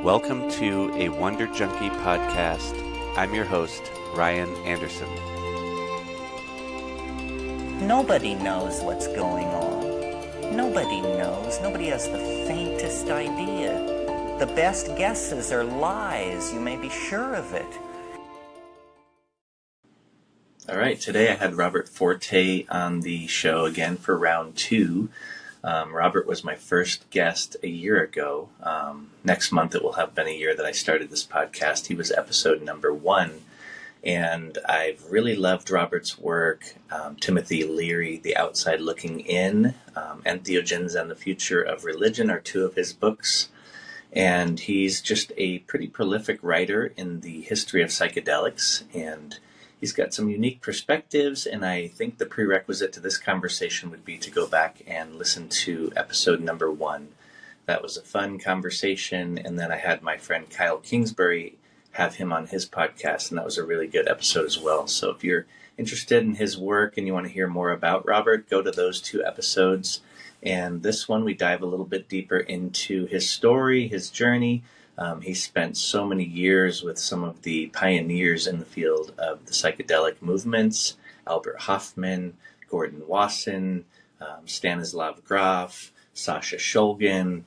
Welcome to a Wonder Junkie podcast. I'm your host, Ryan Anderson. Nobody knows what's going on. Nobody knows. Nobody has the faintest idea. The best guesses are lies. You may be sure of it. All right, today I had Robert Forte on the show again for round two. Robert was my first guest a year ago. Next month it will have been a year that I started this podcast. He was episode number 1. And I've really loved Robert's work. Timothy Leary, The Outside Looking In, Entheogens and the Future of Religion are two of his books. And he's just a pretty prolific writer in the history of psychedelics. And he's got some unique perspectives, and I think the prerequisite to this conversation would be to go back and listen to episode number 1. That was a fun conversation, and then I had my friend Kyle Kingsbury have him on his podcast, and that was a really good episode as well. So if you're interested in his work and you want to hear more about Robert, go to those 2 episodes. And this one, we dive a little bit deeper into his story, his journey. He spent so many years with some of the pioneers in the field of the psychedelic movements, Albert Hofmann, Gordon Wasson, Stanislav Grof, Sasha Shulgin,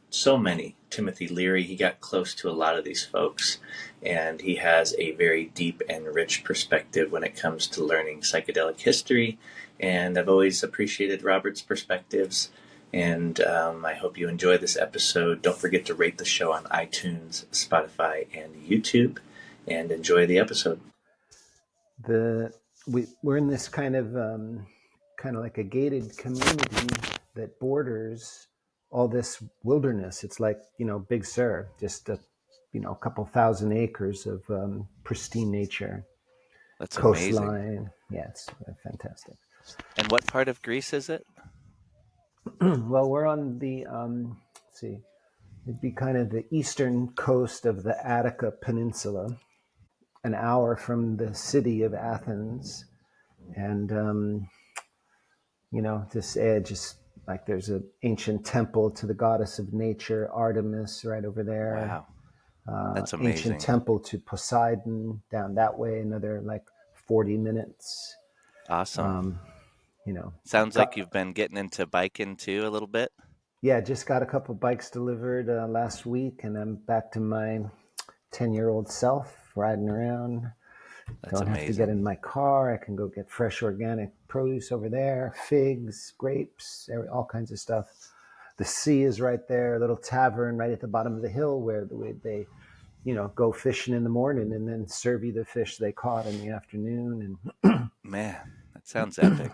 so many. Timothy Leary, he got close to a lot of these folks, and he has a very deep and rich perspective when it comes to learning psychedelic history, and I've always appreciated Robert's perspectives. And I hope you enjoy this episode. Don't forget to rate the show on iTunes, Spotify, and YouTube, and enjoy the episode. We're in this kind of like a gated community that borders all this wilderness. It's like, Big Sur, just a couple thousand acres of pristine nature. That's coastline. Amazing. Yeah, it's fantastic. And what part of Greece is it? Well, we're on the, let's see, it'd be kind of the eastern coast of the Attica Peninsula, an hour from the city of Athens. And, this edge is like there's an ancient temple to the goddess of nature, Artemis, right over there. Wow, that's amazing. Ancient temple to Poseidon down that way, another like 40 minutes. Awesome. Sounds like you've been getting into biking too a little bit. Yeah, just got a couple bikes delivered last week, and I'm back to my 10-year-old self riding around. That's Don't amazing. have to get in my car. I can go get fresh organic produce over there, figs, grapes, all kinds of stuff. The sea is right there, a little tavern right at the bottom of the hill where they go fishing in the morning and then serve you the fish they caught in the afternoon. And Man, that sounds epic.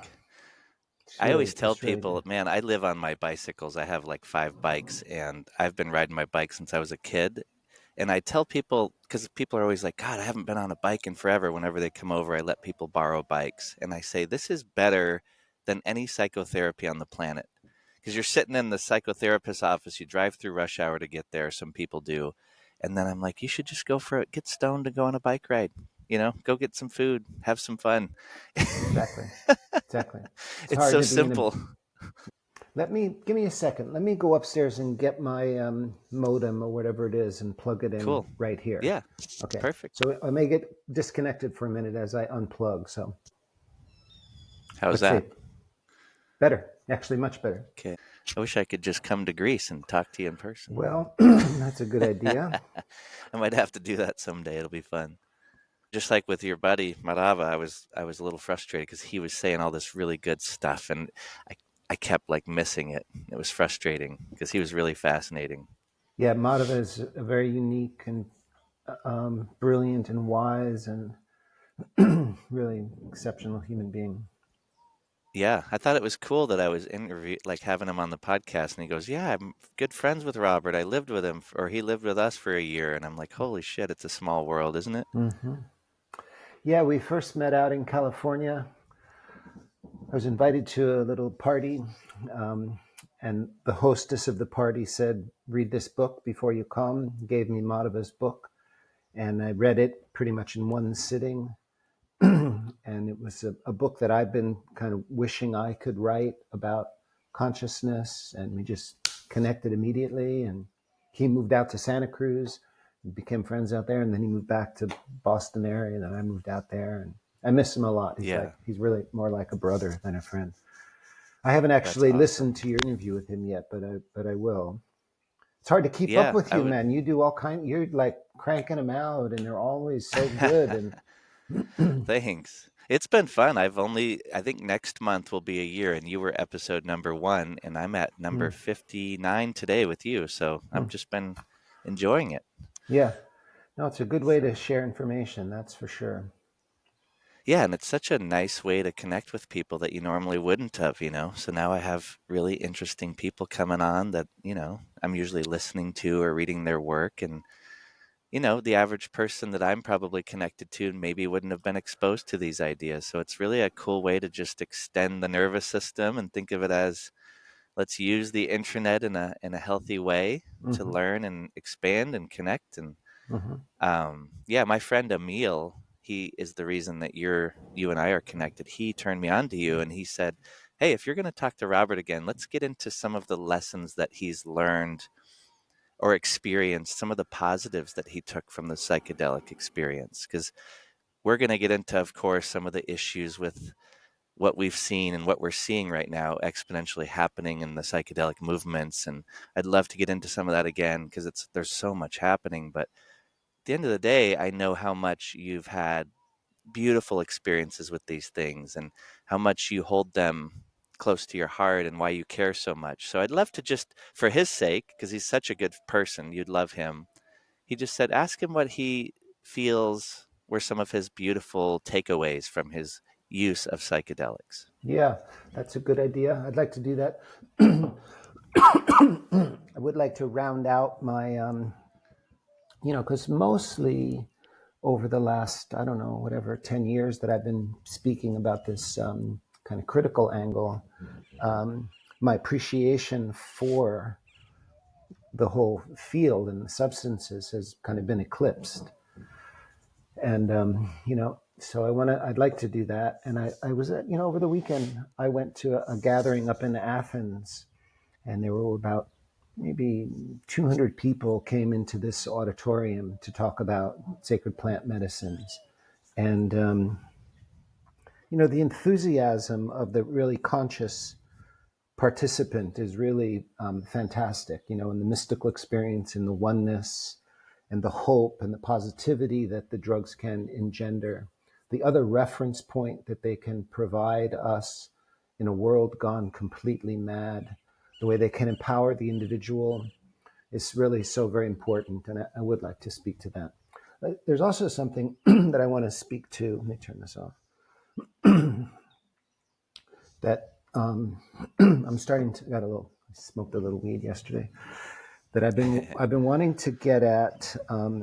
I always tell people, really, man, I live on my bicycles. I have like 5 bikes, and I've been riding my bike since I was a kid. And I tell people, because people are always like, God, I haven't been on a bike in forever. Whenever they come over, I let people borrow bikes. And I say, this is better than any psychotherapy on the planet. Because you're sitting in the psychotherapist's office, you drive through rush hour to get there. Some people do. And then I'm like, you should just go for it. Get stoned and go on a bike ride. Go get some food, have some fun. Exactly. It's so simple. Give me a second. Let me go upstairs and get my modem or whatever it is and plug it in right here. Yeah. Okay. Perfect. So I may get disconnected for a minute as I unplug. So how's that? See. Better. Actually, much better. Okay. I wish I could just come to Greece and talk to you in person. Well, that's a good idea. I might have to do that someday. It'll be fun. Just like with your buddy Marava, I was a little frustrated because he was saying all this really good stuff, and I kept like missing it. It was frustrating because he was really fascinating. Yeah, Madhava is a very unique and brilliant and wise and really exceptional human being. Yeah, I thought it was cool that I was having him on the podcast, and he goes, "Yeah, I'm good friends with Robert. I lived with him, or he lived with us for a year." And I'm like, "Holy shit, it's a small world, isn't it?" Mm-hmm. Yeah, we first met out in California. I was invited to a little party, and the hostess of the party said, "Read this book before you come." Gave me Madhava's book, and I read it pretty much in one sitting. And it was a book that I've been kind of wishing I could write about consciousness, and we just connected immediately. And he moved out to Santa Cruz, became friends out there, and then he moved back to Boston area, and then I moved out there, and I miss him a lot. Yeah, He's really more like a brother than a friend. I haven't that's actually awesome. listened to your interview with him yet, but I will. It's hard to keep up Yeah, with I you, would. man. You do all kind. You're like cranking them out, and they're always so good. And Thanks. It's been fun. I think next month will be a year, and you were episode number one, and I'm at number 59 today with you. So I've just been enjoying it. yeah, no, it's a good way to So, share information. That's for sure. yeah, and it's such a nice way to connect with people that you normally wouldn't have. So now I have really interesting people coming on that, I'm usually listening to or reading their work. And the average person that I'm probably connected to maybe wouldn't have been exposed to these ideas. So it's really a cool way to just extend the nervous system and think of it as let's use the internet in a healthy way to Hmm. learn and expand and connect. And Hmm. yeah, my friend Emil, he is the reason that you and I are connected. He turned me on to you and he said, "Hey, if you're going to talk to Robert again, let's get into some of the lessons that he's learned or experienced, some of the positives that he took from the psychedelic experience. Because we're going to get into, of course, some of the issues with what we've seen and what we're seeing right now exponentially happening in the psychedelic movements. And I'd love to get into some of that again because there's so much happening. But at the end of the day, I know how much you've had beautiful experiences with these things and how much you hold them close to your heart and why you care so much. So I'd love to just, for his sake, because he's such a good person, you'd love him. He just said, ask him what he feels were some of his beautiful takeaways from his use of psychedelics. Yeah, that's a good idea. I'd like to do that. I would like to round out my, because mostly over the last, I don't know, whatever, 10 years that I've been speaking about this kind of critical angle, my appreciation for the whole field and the substances has kind of been eclipsed. And, so I'd like to do that. And I was at, over the weekend, I went to a gathering up in Athens, and there were about maybe 200 people came into this auditorium to talk about sacred plant medicines. And, the enthusiasm of the really conscious participant is really fantastic, and the mystical experience and the oneness and the hope and the positivity that the drugs can engender. The other reference point that they can provide us in a world gone completely mad, the way they can empower the individual is really so very important. And I would like to speak to that. There's also something that I want to speak to. Let me turn this off. That I'm starting to I smoked a little weed yesterday that I've been wanting to get at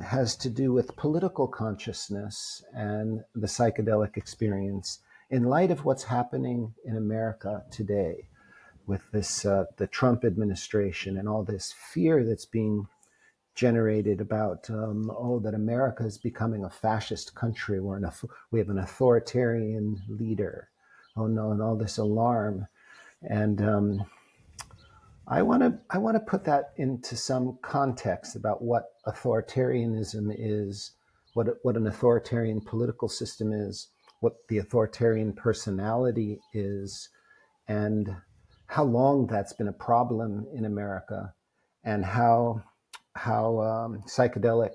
has to do with political consciousness and the psychedelic experience in light of what's happening in America today with this the Trump administration and all this fear that's being generated about that America is becoming a fascist country. We have an authoritarian leader. Oh no, and all this alarm. And I want to put that into some context about what authoritarianism is, what an authoritarian political system is, what the authoritarian personality is, and how long that's been a problem in America, and how psychedelic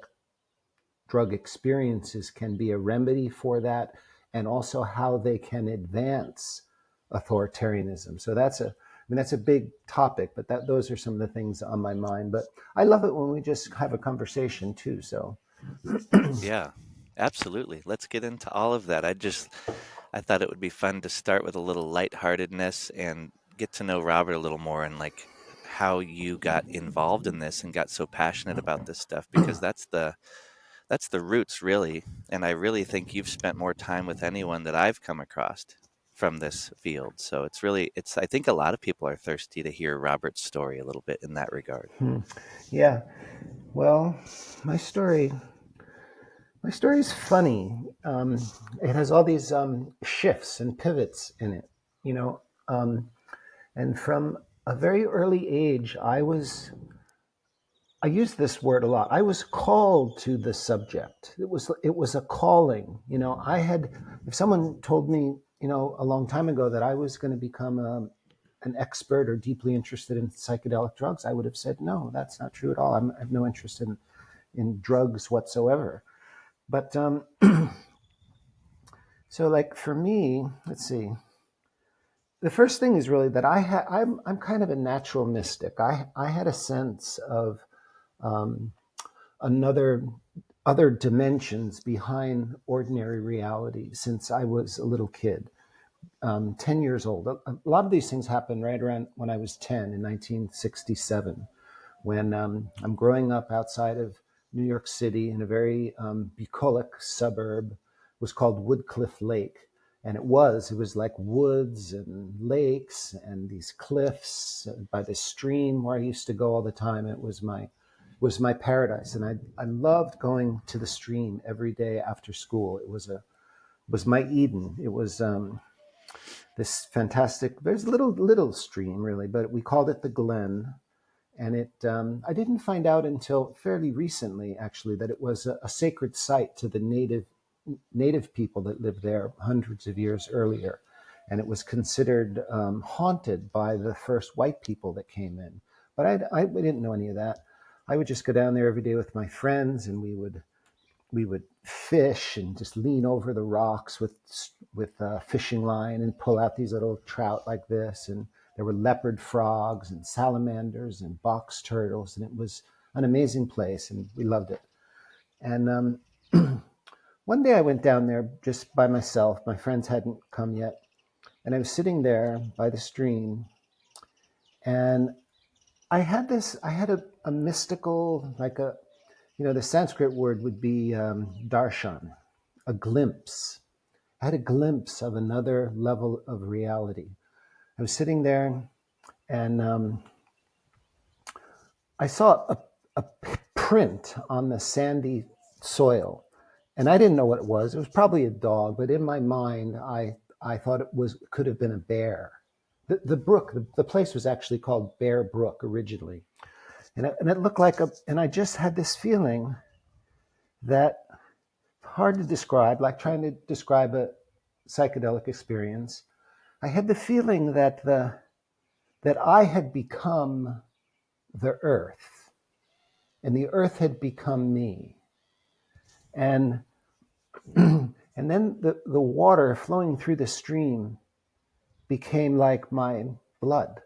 drug experiences can be a remedy for that, and also how they can advance authoritarianism. So that's a big topic, but those are some of the things on my mind. But I love it when we just have a conversation too. So Yeah, absolutely. Let's get into all of that. I thought it would be fun to start with a little lightheartedness and get to know Robert a little more and like how you got involved in this and got so passionate about this stuff because that's the roots really. And I really think you've spent more time with anyone that I've come across from this field. So it's I think a lot of people are thirsty to hear Robert's story a little bit in that regard. yeah, well, my story my story is funny. It has all these shifts and pivots in it, you know. And from a very early age, I was I use this word a lot. I was called to the subject. It was a calling. If someone told me, a long time ago that I was going to become an expert or deeply interested in psychedelic drugs, I would have said, no, that's not true at all. I have no interest in drugs whatsoever. But so, like, for me, let's see. The first thing is really that I'm kind of a natural mystic. I had a sense of um, another other dimensions behind ordinary reality since I was a little kid, 10 years old. A lot of these things happened right around when I was 10 in 1967, when I'm growing up outside of New York City in a very bucolic suburb. It was called Woodcliff Lake. And it was like woods and lakes and these cliffs by the stream where I used to go all the time. It was my paradise. And I loved going to the stream every day after school. It was my Eden. It was this fantastic, there's a little stream really, but we called it the Glen. And I didn't find out until fairly recently, actually, that it was a sacred site to the native people that lived there hundreds of years earlier. And it was considered haunted by the first white people that came in. But I didn't know any of that. I would just go down there every day with my friends, and we would fish and just lean over the rocks with a fishing line and pull out these little trout like this. And there were leopard frogs and salamanders and box turtles, and it was an amazing place, and we loved it. And one day I went down there just by myself. My friends hadn't come yet, and I was sitting there by the stream, and I had a mystical, like the Sanskrit word would be darshan, a glimpse. I had a glimpse of another level of reality. I was sitting there, and I saw a print on the sandy soil, and I didn't know what it was. It was probably a dog, but in my mind, I thought could have been a bear. The brook, the place was actually called Bear Brook originally, and it looked like and I just had this feeling that, hard to describe, like trying to describe a psychedelic experience. I had the feeling that I had become the earth, and the earth had become me. And and then the water flowing through the stream became like my blood.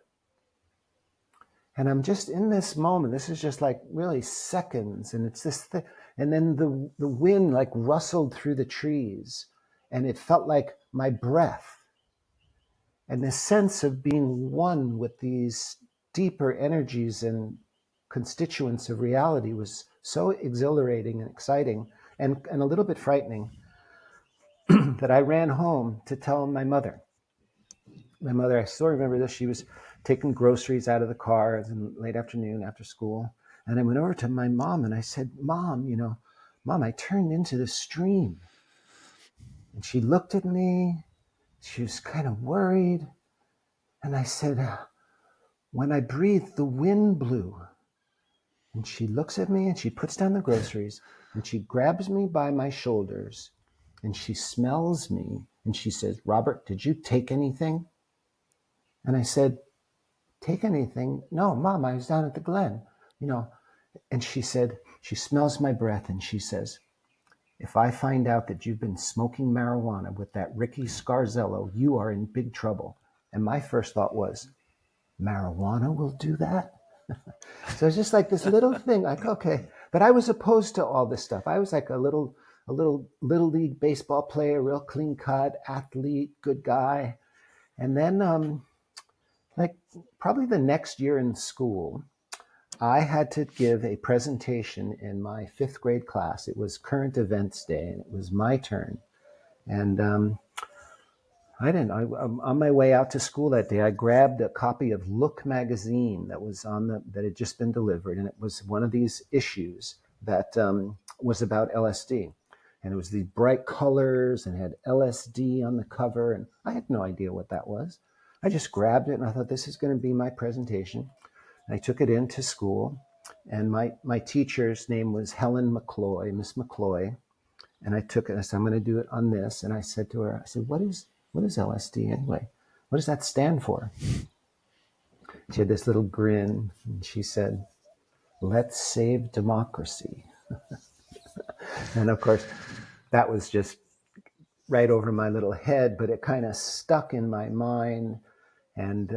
And I'm just in this moment. This is just like really seconds, and it's this thing. And then the wind like rustled through the trees, and it felt like my breath. And this sense of being one with these deeper energies and constituents of reality was so exhilarating and exciting, and a little bit frightening, that I ran home to tell my mother. My mother, I still remember this, she was taking groceries out of the car. It was in late afternoon after school. And I went over to my mom and I said, Mom, Mom, I turned into the stream. And she looked at me. She was kind of worried. And I said, when I breathed, the wind blew. And she looks at me and she puts down the groceries and she grabs me by my shoulders and she smells me and she says, Robert, did you take anything? And I said, take anything? No, Mom, I was down at the Glen, And she said, she smells my breath and she says, if I find out that you've been smoking marijuana with that Ricky Scarzello, you are in big trouble. And my first thought was, marijuana will do that? So it's just like this little thing, like, okay. But I was opposed to all this stuff. I was like a little league baseball player, real clean cut, athlete, good guy. And then like probably the next year in school, I had to give a presentation in my 5th grade class. It was current events day, and it was my turn. And on my way out to school that day, I grabbed a copy of Look magazine that had just been delivered, and it was one of these issues that was about LSD. And it was these bright colors and had LSD on the cover, and I had no idea what that was. I just grabbed it and I thought, this is going to be my presentation. And I took it into school And my teacher's name was Helen McCloy, Miss McCloy. And I took it, I said, I'm going to do it on this. And I said to her, I said, what is LSD anyway? What does that stand for? She had this little grin and she said, let's save democracy. And of course, that was just right over my little head, but it kind of stuck in my mind and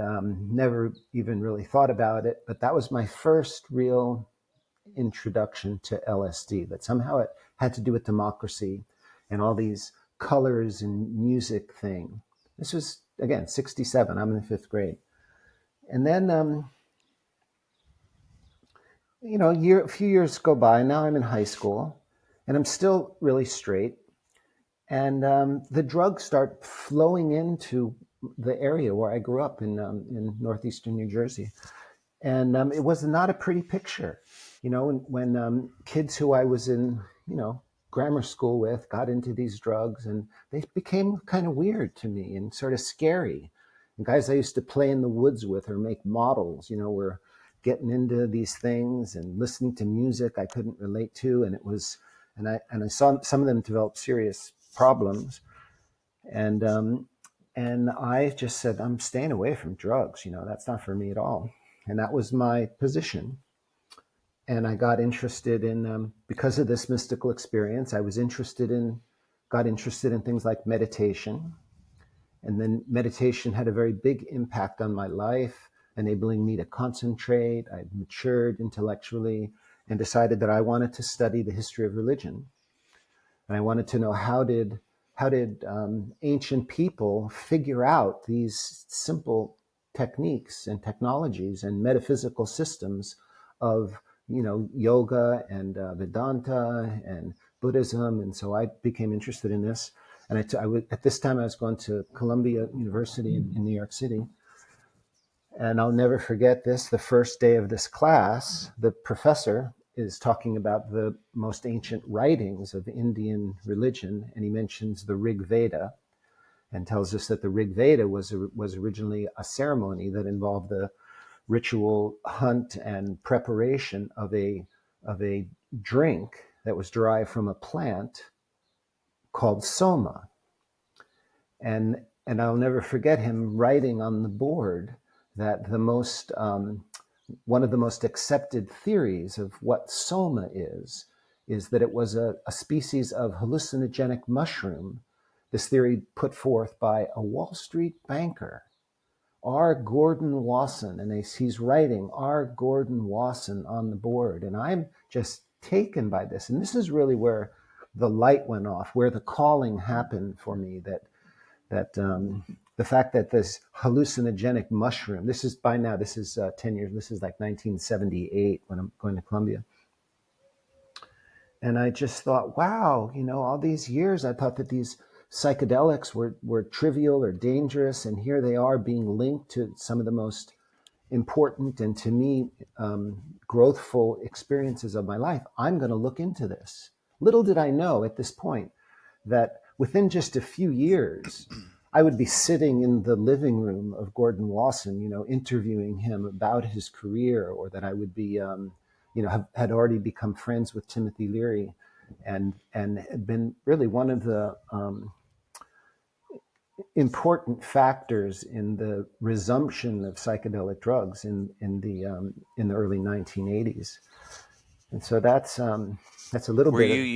never even really thought about it. But that was my first real introduction to LSD, that somehow it had to do with democracy and all these colors and music thing. This was, again, 67. I'm in the 5th grade. And then, a few years go by. Now I'm in high school and I'm still really straight. And the drugs start flowing into the area where I grew up in northeastern New Jersey. And it was not a pretty picture. When kids who I was in, grammar school with got into these drugs, and they became kind of weird to me and sort of scary. And guys I used to play in the woods with or make models, were getting into these things and listening to music I couldn't relate to. And it was, and I saw some of them develop serious problems. And I just said, I'm staying away from drugs. That's not for me at all. And that was my position. And I got interested in, because of this mystical experience, got interested in things like meditation. And then meditation had a very big impact on my life, enabling me to concentrate. I matured intellectually and decided that I wanted to study the history of religion. And I wanted to know how did ancient people figure out these simple techniques and technologies and metaphysical systems of yoga and Vedanta and Buddhism. And so I became interested in this. And at this time, I was going to Columbia University in New York City. And I'll never forget this. The first day of this class, the professor is talking about the most ancient writings of Indian religion. And he mentions the Rig Veda and tells us that the Rig Veda was originally a ceremony that involved the ritual hunt and preparation of a drink that was derived from a plant called soma. And I'll never forget him writing on the board that one of the most accepted theories of what soma is that it was a species of hallucinogenic mushroom. This theory put forth by a Wall Street banker, R. Gordon Wasson, and he's writing R. Gordon Wasson on the board. And I'm just taken by this. And this is really where the light went off, where the calling happened for me, that the fact that this hallucinogenic mushroom, this is 10 years, this is like 1978 when I'm going to Columbia. And I just thought, wow, all these years I thought that these psychedelics were trivial or dangerous, and here they are being linked to some of the most important and, to me, growthful experiences of my life. I'm going to look into this. Little did I know at this point that within just a few years, I would be sitting in the living room of Gordon Wasson, interviewing him about his career, or that I would be, had already become friends with Timothy Leary, and had been really one of the important factors in the resumption of psychedelic drugs in the early 1980s. And so that's a little Were bit you of,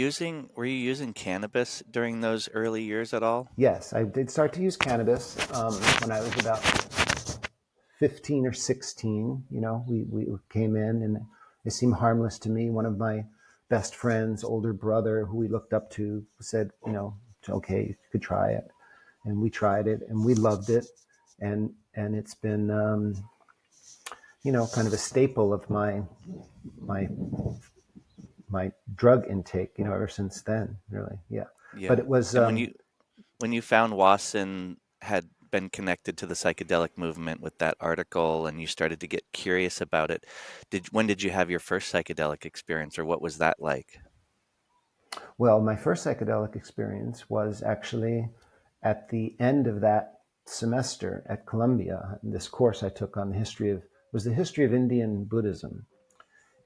using cannabis during those early years at all? yes, I did start to use cannabis when I was about 15 or 16. We came in and it seemed harmless to me. One of my best friends, older brother, who we looked up to, said, it's okay, you could try it. And we tried it and we loved it. And it's been, kind of a staple of my drug intake, ever since then, really. Yeah. But Yeah. it was, And when you found Wasson had been connected to the psychedelic movement with that article, and you started to get curious about it, when did you have your first psychedelic experience, or what was that like? well, my first psychedelic experience was actually at the end of that semester at Columbia. This course I took on the history of Indian Buddhism.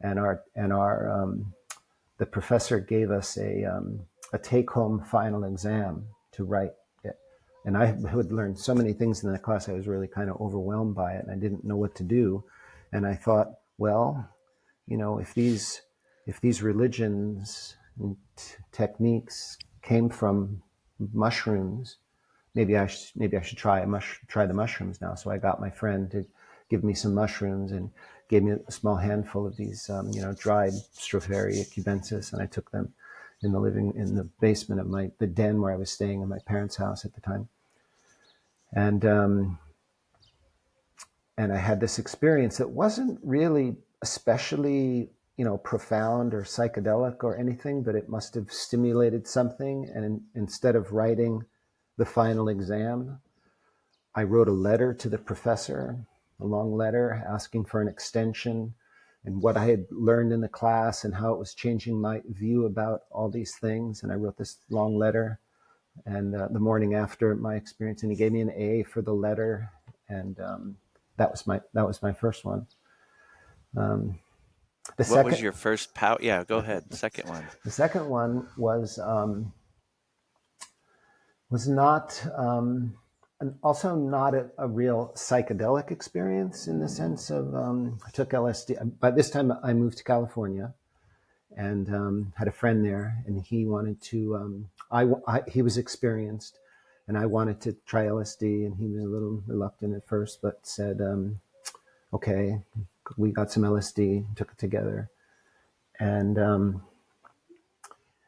and the professor gave us a take-home final exam to write it. And I had learned so many things in that class, I was really kind of overwhelmed by it, and I didn't know what to do. And I thought, well, if these religions and techniques came from mushrooms, maybe I should try the mushrooms now. So I got my friend to give me some mushrooms and gave me a small handful of these, dried Stropharia cubensis, and I took them in the basement of the den where I was staying in my parents' house at the time, and I had this experience that wasn't really especially profound or psychedelic or anything, but it must have stimulated something. And instead of writing the final exam, I wrote a letter to the professor, a long letter asking for an extension and what I had learned in the class and how it was changing my view about all these things. And I wrote this long letter, and the morning after my experience, and he gave me an A for the letter, and that was my first one. What was your first Yeah, go ahead. Second one. The second one was not also not a real psychedelic experience in the sense of I took LSD. By this time, I moved to California and had a friend there, and he wanted to. He was experienced, and I wanted to try LSD, and he was a little reluctant at first, but said, "Okay." We got some LSD, took it together, and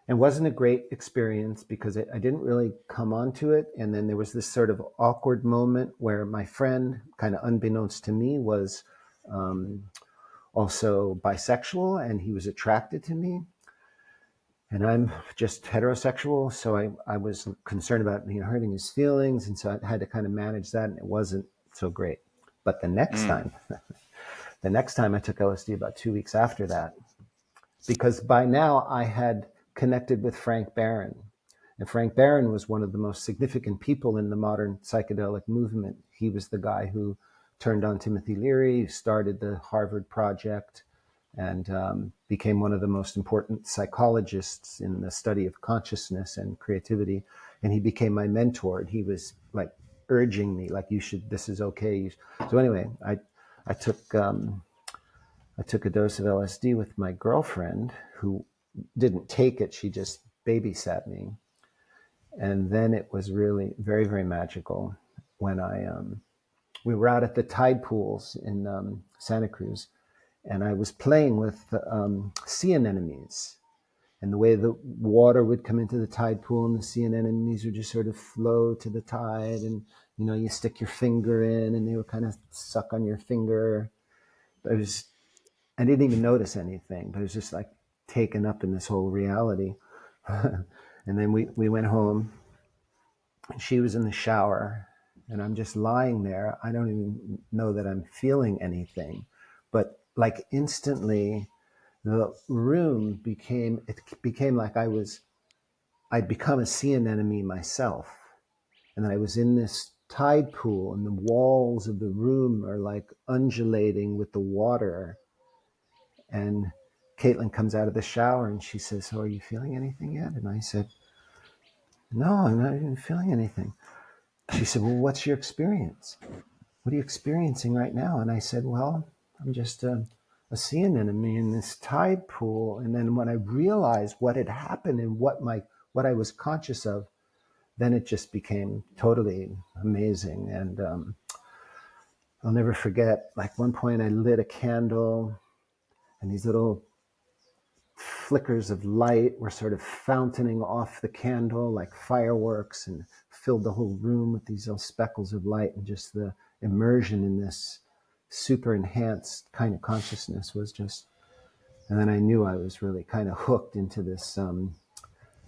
it wasn't a great experience because I didn't really come onto it. And then there was this sort of awkward moment where my friend, kind of unbeknownst to me, was also bisexual, and he was attracted to me. And I'm just heterosexual, so I was concerned about hurting his feelings, and so I had to kind of manage that, and it wasn't so great. But the next time I took LSD about 2 weeks after that, because by now I had connected with Frank Barron. And Frank Barron was one of the most significant people in the modern psychedelic movement. He was the guy who turned on Timothy Leary, started the Harvard Project, and became one of the most important psychologists in the study of consciousness and creativity. And he became my mentor. And he was like urging me, like, this is okay. So anyway, I took a dose of LSD with my girlfriend, who didn't take it. She just babysat me. And then it was really very, very magical when we were out at the tide pools in Santa Cruz, and I was playing with sea anemones. And the way the water would come into the tide pool, and the sea anemones would just sort of flow to the tide, and you stick your finger in and they would kind of suck on your finger. I didn't even notice anything, but it was just like taken up in this whole reality. And then we went home, and she was in the shower, and I'm just lying there. I don't even know that I'm feeling anything, but like instantly the room became like I'd become a sea anemone myself. And then I was in this tide pool, and the walls of the room are like undulating with the water. And Caitlin comes out of the shower and she says, "So are you feeling anything yet?" And I said, "No, I'm not even feeling anything." She said, "Well, what's your experience? What are you experiencing right now?" And I said, "Well, I'm just a sea anemone in this tide pool." And then when I realized what had happened and what I was conscious of, then it just became totally amazing. And I'll never forget, like one point I lit a candle, and these little flickers of light were sort of fountaining off the candle like fireworks, and filled the whole room with these little speckles of light. And just the immersion in this super enhanced kind of consciousness was just, and then I knew I was really kind of hooked into this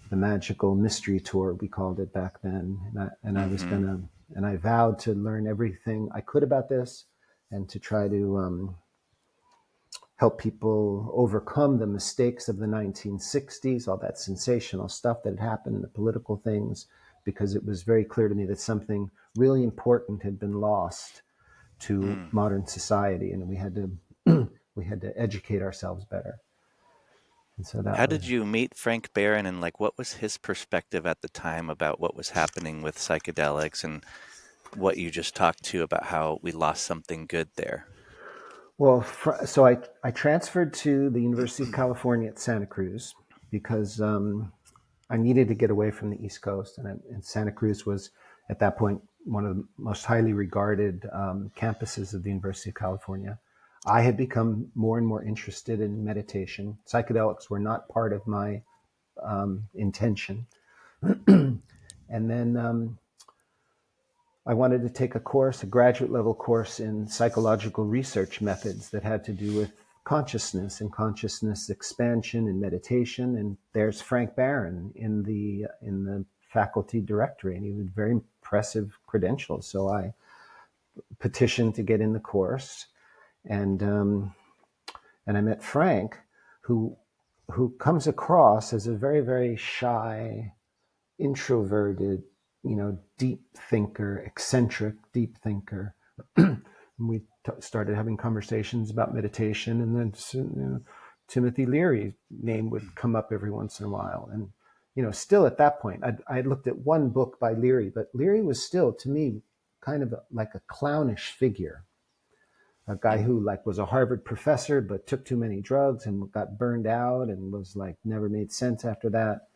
the magical mystery tour, we called it back then. And I was and I vowed to learn everything I could about this, and to try to help people overcome the mistakes of the 1960s, all that sensational stuff that had happened in the political things, because it was very clear to me that something really important had been lost to modern society, and we had to we had to educate ourselves better. And so that How was, did you meet Frank Barron, and like what was his perspective at the time about what was happening with psychedelics and what you just talked to about how we lost something good there? well, so I transferred to the University of California at Santa Cruz because I needed to get away from the East Coast. And Santa Cruz was, at that point, one of the most highly regarded campuses of the University of California. I had become more and more interested in meditation. Psychedelics were not part of my intention. And then I wanted to take a course, a graduate level course in psychological research methods that had to do with consciousness and consciousness expansion and meditation. And there's Frank Barron in the faculty directory, and he had very impressive credentials. So I petitioned to get in the course, and I met Frank, who comes across as a very, very shy, introverted, deep thinker, eccentric deep thinker. We started having conversations about meditation, and then Timothy Leary's name would come up every once in a while. And still at that point, I looked at one book by Leary, but Leary was still, to me, kind of like a clownish figure, a guy who was a Harvard professor but took too many drugs and got burned out and was never made sense after that.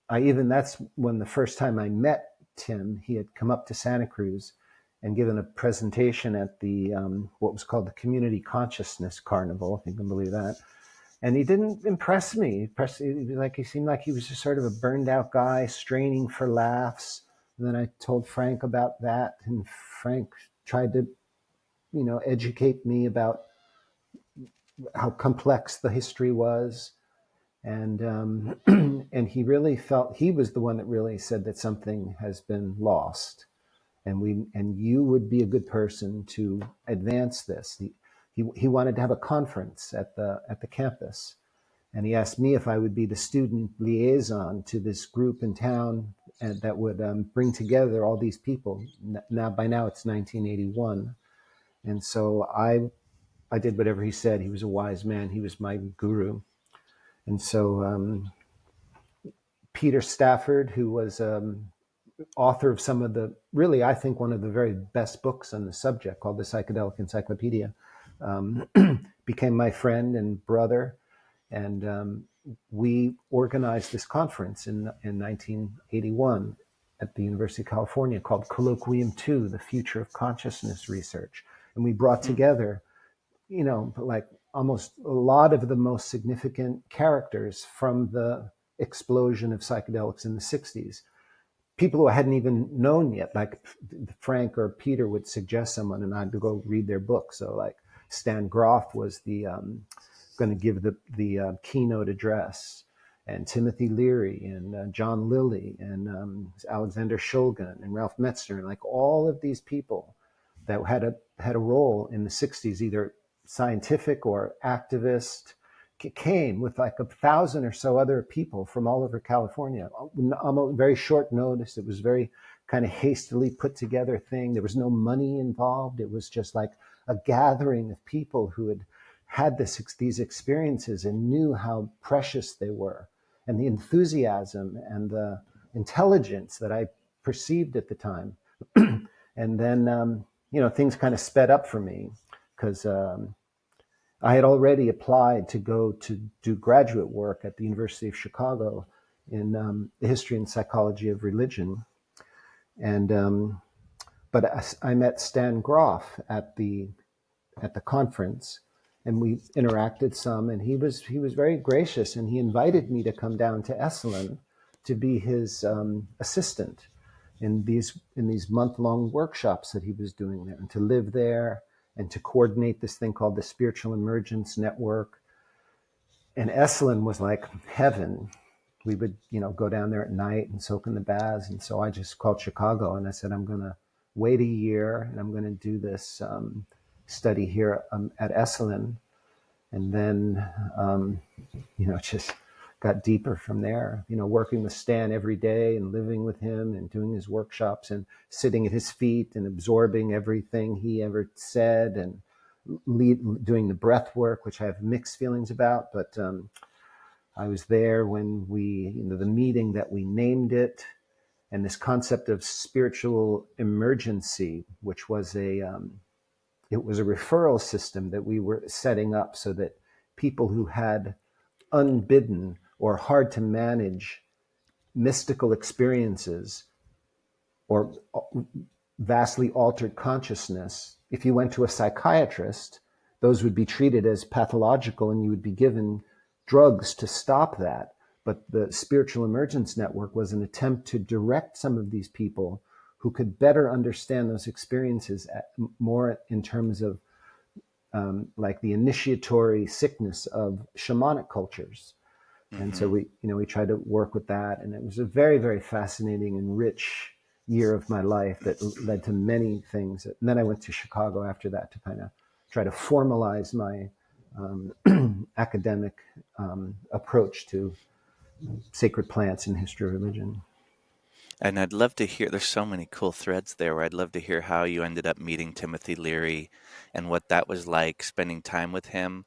That's when the first time I met Tim, he had come up to Santa Cruz and given a presentation at the what was called the Community Consciousness Carnival, if you can believe that. And he didn't impress me. He seemed like he was just sort of a burned out guy straining for laughs. And then I told Frank about that, and Frank tried to, educate me about how complex the history was. And and he really felt he was the one that really said that something has been lost, and you would be a good person to advance this. He wanted to have a conference at the campus, and he asked me if I would be the student liaison to this group in town, and that would bring together all these people. By now it's 1981, and so I did whatever he said. He was a wise man. He was my guru. And so Peter Stafford, who was author of some of the, really, I think, one of the very best books on the subject called the Psychedelic Encyclopedia, became my friend and brother. And we organized this conference in 1981 at the University of California called Colloquium 2, The Future of Consciousness Research. And we brought together, almost a lot of the most significant characters from the explosion of psychedelics in the 60s. People who I hadn't even known yet, like Frank or Peter would suggest someone and I'd go read their book. So Stan Grof was going to give the keynote address, and Timothy Leary and John Lilly and Alexander Shulgin and Ralph Metzner, and all of these people that had a role in the 60s, either scientific or activist, came with 1,000 or so other people from all over California. Almost very short notice. It was very kind of hastily put together thing. There was no money involved. It was just a gathering of people who had these experiences and knew how precious they were, and the enthusiasm and the intelligence that I perceived at the time. And then things kind of sped up for me because I had already applied to go to do graduate work at the University of Chicago in the history and psychology of religion. And but I met Stan Grof at the conference, and we interacted some. And he was very gracious, and he invited me to come down to Esalen to be his assistant in these month-long workshops that he was doing there, and to live there and to coordinate this thing called the Spiritual Emergence Network. And Esalen was like heaven. We would, go down there at night and soak in the baths. And so I just called Chicago and I said, I'm going to wait a year and I'm going to do this study here at Esalen. And then, just got deeper from there, working with Stan every day and living with him and doing his workshops and sitting at his feet and absorbing everything he ever said. And doing the breath work, which I have mixed feelings about. But I was there when the meeting that we named it, and this concept of spiritual emergency, which was it was a referral system that we were setting up so that people who had unbidden or hard to manage mystical experiences or vastly altered consciousness, if you went to a psychiatrist, those would be treated as pathological and you would be given drugs to stop that. But the Spiritual Emergence Network was an attempt to direct some of these people who could better understand those experiences more in terms of like the initiatory sickness of shamanic cultures. And so we tried to work with that, and it was a very, very fascinating and rich year of my life that led to many things. And then I went to Chicago after that to kind of try to formalize my academic approach to sacred plants and history of religion. And I'd love to hear, there's so many cool threads there where I'd love to hear how you ended up meeting Timothy Leary and what that was like spending time with him.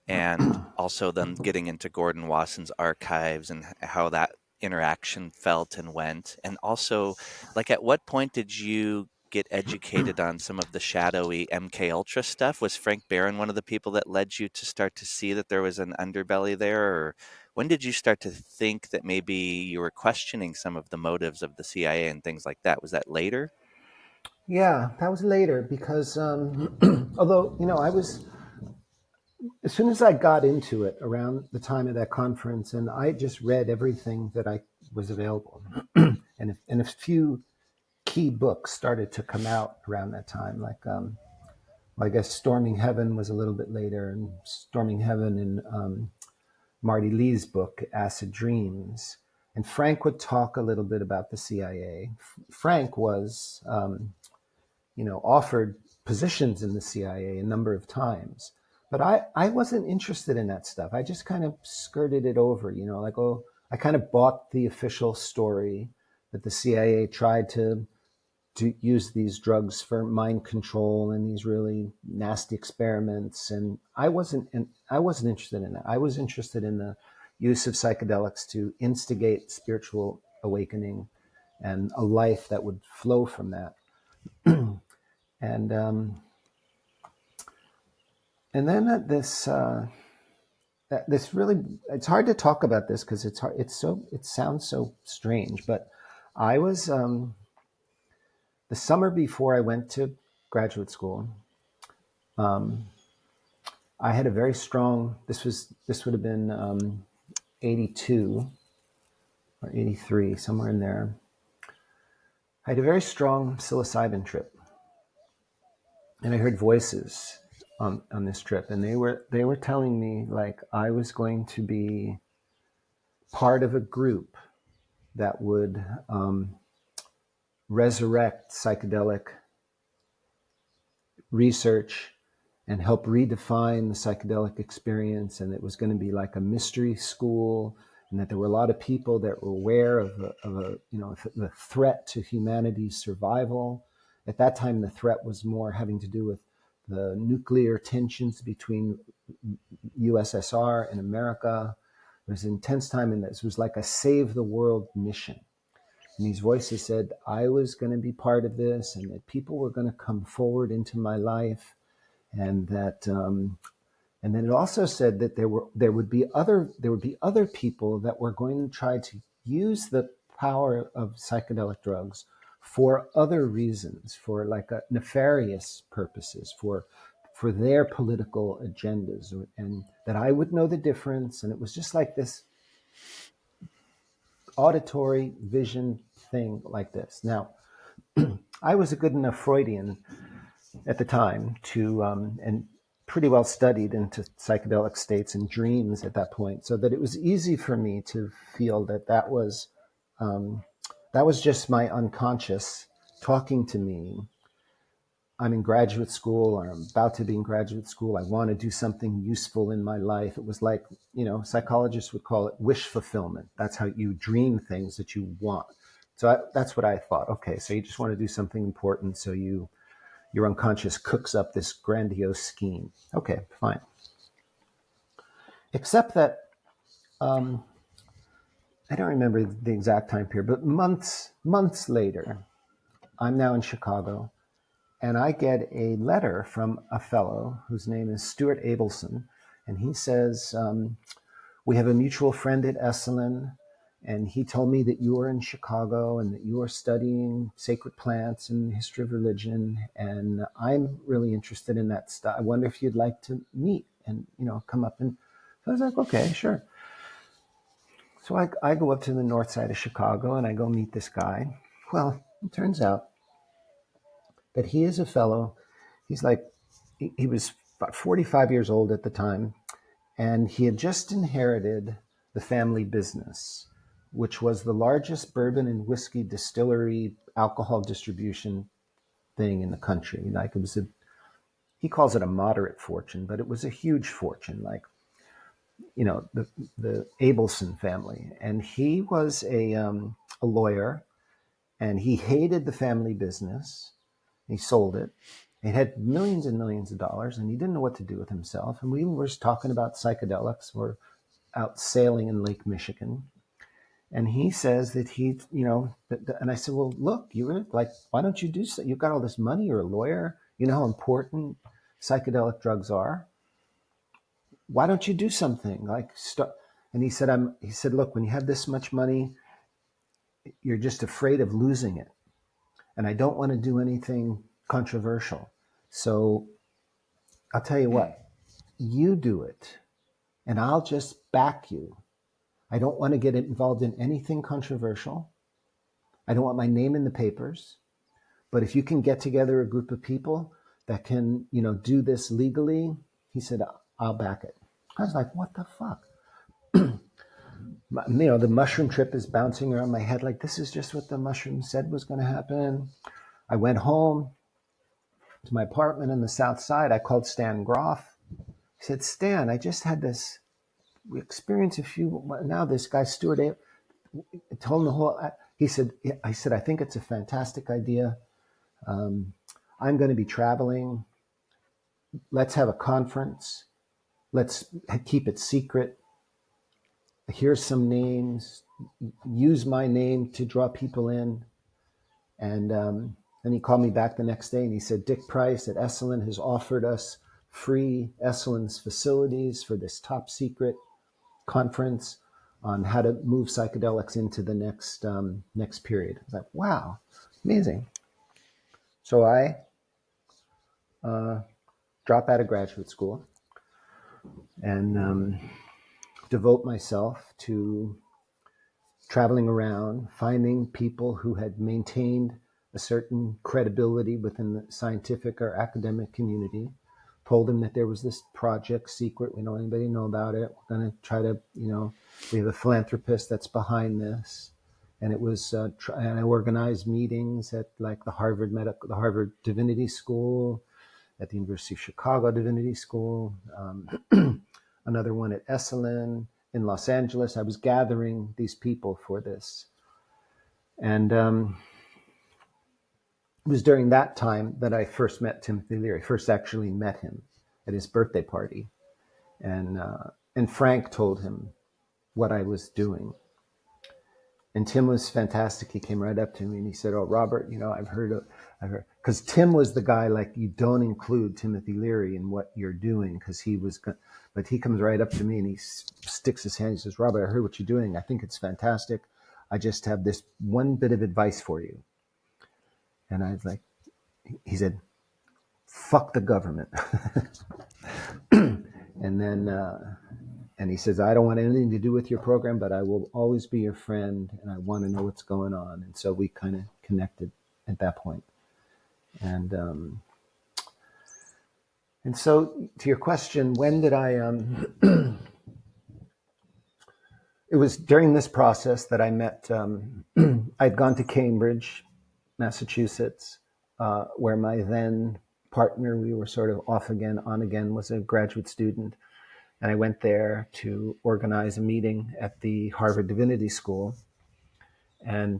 And also then getting into Gordon Wasson's archives and how that interaction felt and went. And also, like, at what point did you get educated on some of the shadowy MKUltra stuff? Was Frank Barron one of the people that led you to start to see that there was an underbelly there? Or when did you start to think that maybe you were questioning some of the motives of the CIA and things like that? Was that later? Yeah, that was later because although, I was, as soon as I got into it around the time of that conference, and I just read everything that I was available, and a few key books started to come out around that time, like I guess Storming Heaven was a little bit later, and Storming Heaven and Marty Lee's book Acid Dreams, and Frank would talk a little bit about the CIA. Frank was offered positions in the CIA a number of times. But I wasn't interested in that stuff. I just kind of skirted it over, like, I kind of bought the official story that the CIA tried to use these drugs for mind control and these really nasty experiments. And I wasn't interested in that. I was interested in the use of psychedelics to instigate spiritual awakening and a life that would flow from that. And then this really, it's hard to talk about this because it sounds so strange, but I was the summer before I went to graduate school, I had a very strong, this would have been 82 or 83, somewhere in there. I had a very strong psilocybin trip, and I heard voices on this trip, and they were telling me like I was going to be part of a group that would resurrect psychedelic research and help redefine the psychedelic experience, and it was going to be like a mystery school, and that there were a lot of people that were aware of the threat to humanity's survival. At that time, the threat was more having to do with the nuclear tensions between USSR and America. There was an intense time, and this was like a save the world mission. And these voices said I was going to be part of this, and that people were going to come forward into my life, and that, and then it also said that there would be other people that were going to try to use the power of psychedelic drugs for other reasons, for like nefarious purposes, for their political agendas, and that I would know the difference. And it was just like this auditory vision thing like this. Now, I was a good enough Freudian at the time to, and pretty well studied into psychedelic states and dreams at that point, so that it was easy for me to feel that was just my unconscious talking to me. I'm in graduate school, or I'm about to be in graduate school. I want to do something useful in my life. It was like, psychologists would call it wish fulfillment. That's how you dream things that you want. So that's what I thought. Okay, so you just want to do something important. So you your unconscious cooks up this grandiose scheme. Okay, fine. Except that I don't remember the exact time period, but months later, I'm now in Chicago, and I get a letter from a fellow whose name is Stuart Abelson, and he says, we have a mutual friend at Esalen, and he told me that you are in Chicago and that you are studying sacred plants and the history of religion, and I'm really interested in that stuff. I wonder if you'd like to meet and, come up. And so I was like, okay, sure. So I go up to the north side of Chicago and I go meet this guy. Well, it turns out that he is a fellow. He's like, he was about 45 years old at the time, and he had just inherited the family business, which was the largest bourbon and whiskey distillery alcohol distribution thing in the country. Like, it was he calls it a moderate fortune, but it was a huge fortune, like, the Abelson family. And he was a lawyer, and he hated the family business. He sold it. He had millions and millions of dollars, and he didn't know what to do with himself. And we were talking about psychedelics. We're out sailing in Lake Michigan. And he says that and I said, well, look, you're like, why don't you do so? You've got all this money. You're a lawyer. You know how important psychedelic drugs are. Why don't you do something like And he said, look, when you have this much money, you're just afraid of losing it. And I don't want to do anything controversial. So I'll tell you what, you do it and I'll just back you. I don't want to get involved in anything controversial. I don't want my name in the papers. But if you can get together a group of people that can, do this legally, he said, I'll back it. I was like, what the fuck? The mushroom trip is bouncing around my head like, this is just what the mushroom said was going to happen. I went home to my apartment on the south side. I called Stan Grof. I said, Stan, I just had this experience now this guy, Stuart, told him the whole, I said, I think it's a fantastic idea. I'm going to be traveling. Let's have a conference. Let's keep it secret. Here's some names. Use my name to draw people in. And then he called me back the next day and he said, Dick Price at Esalen has offered us free Esalen's facilities for this top secret conference on how to move psychedelics into the next period. I was like, wow, amazing. So I drop out of graduate school and devote myself to traveling around, finding people who had maintained a certain credibility within the scientific or academic community, told them that there was this project secret. We don't want anybody to know about it. We're going to try to, we have a philanthropist that's behind this. And it was, and I organized meetings at like the Harvard Divinity School, at the University of Chicago Divinity School, another one at Esalen in Los Angeles. I was gathering these people for this. And it was during that time that I first met Timothy Leary, first actually met him at his birthday party. And Frank told him what I was doing. And Tim was fantastic. He came right up to me and he said, oh, Robert, I've heard, because Tim was the guy, like, you don't include Timothy Leary in what you're doing, because but he comes right up to me and he sticks his hand. He says, Robert, I heard what you're doing. I think it's fantastic. I just have this one bit of advice for you. And I was like, he said, fuck the government. And then, and he says, I don't want anything to do with your program, but I will always be your friend and I want to know what's going on. And so we kind of connected at that point. And so to your question, when did I, it was during this process that I met, I'd gone to Cambridge, Massachusetts, where my then partner, we were sort of off again, on again, was a graduate student. And I went there to organize a meeting at the Harvard Divinity School. And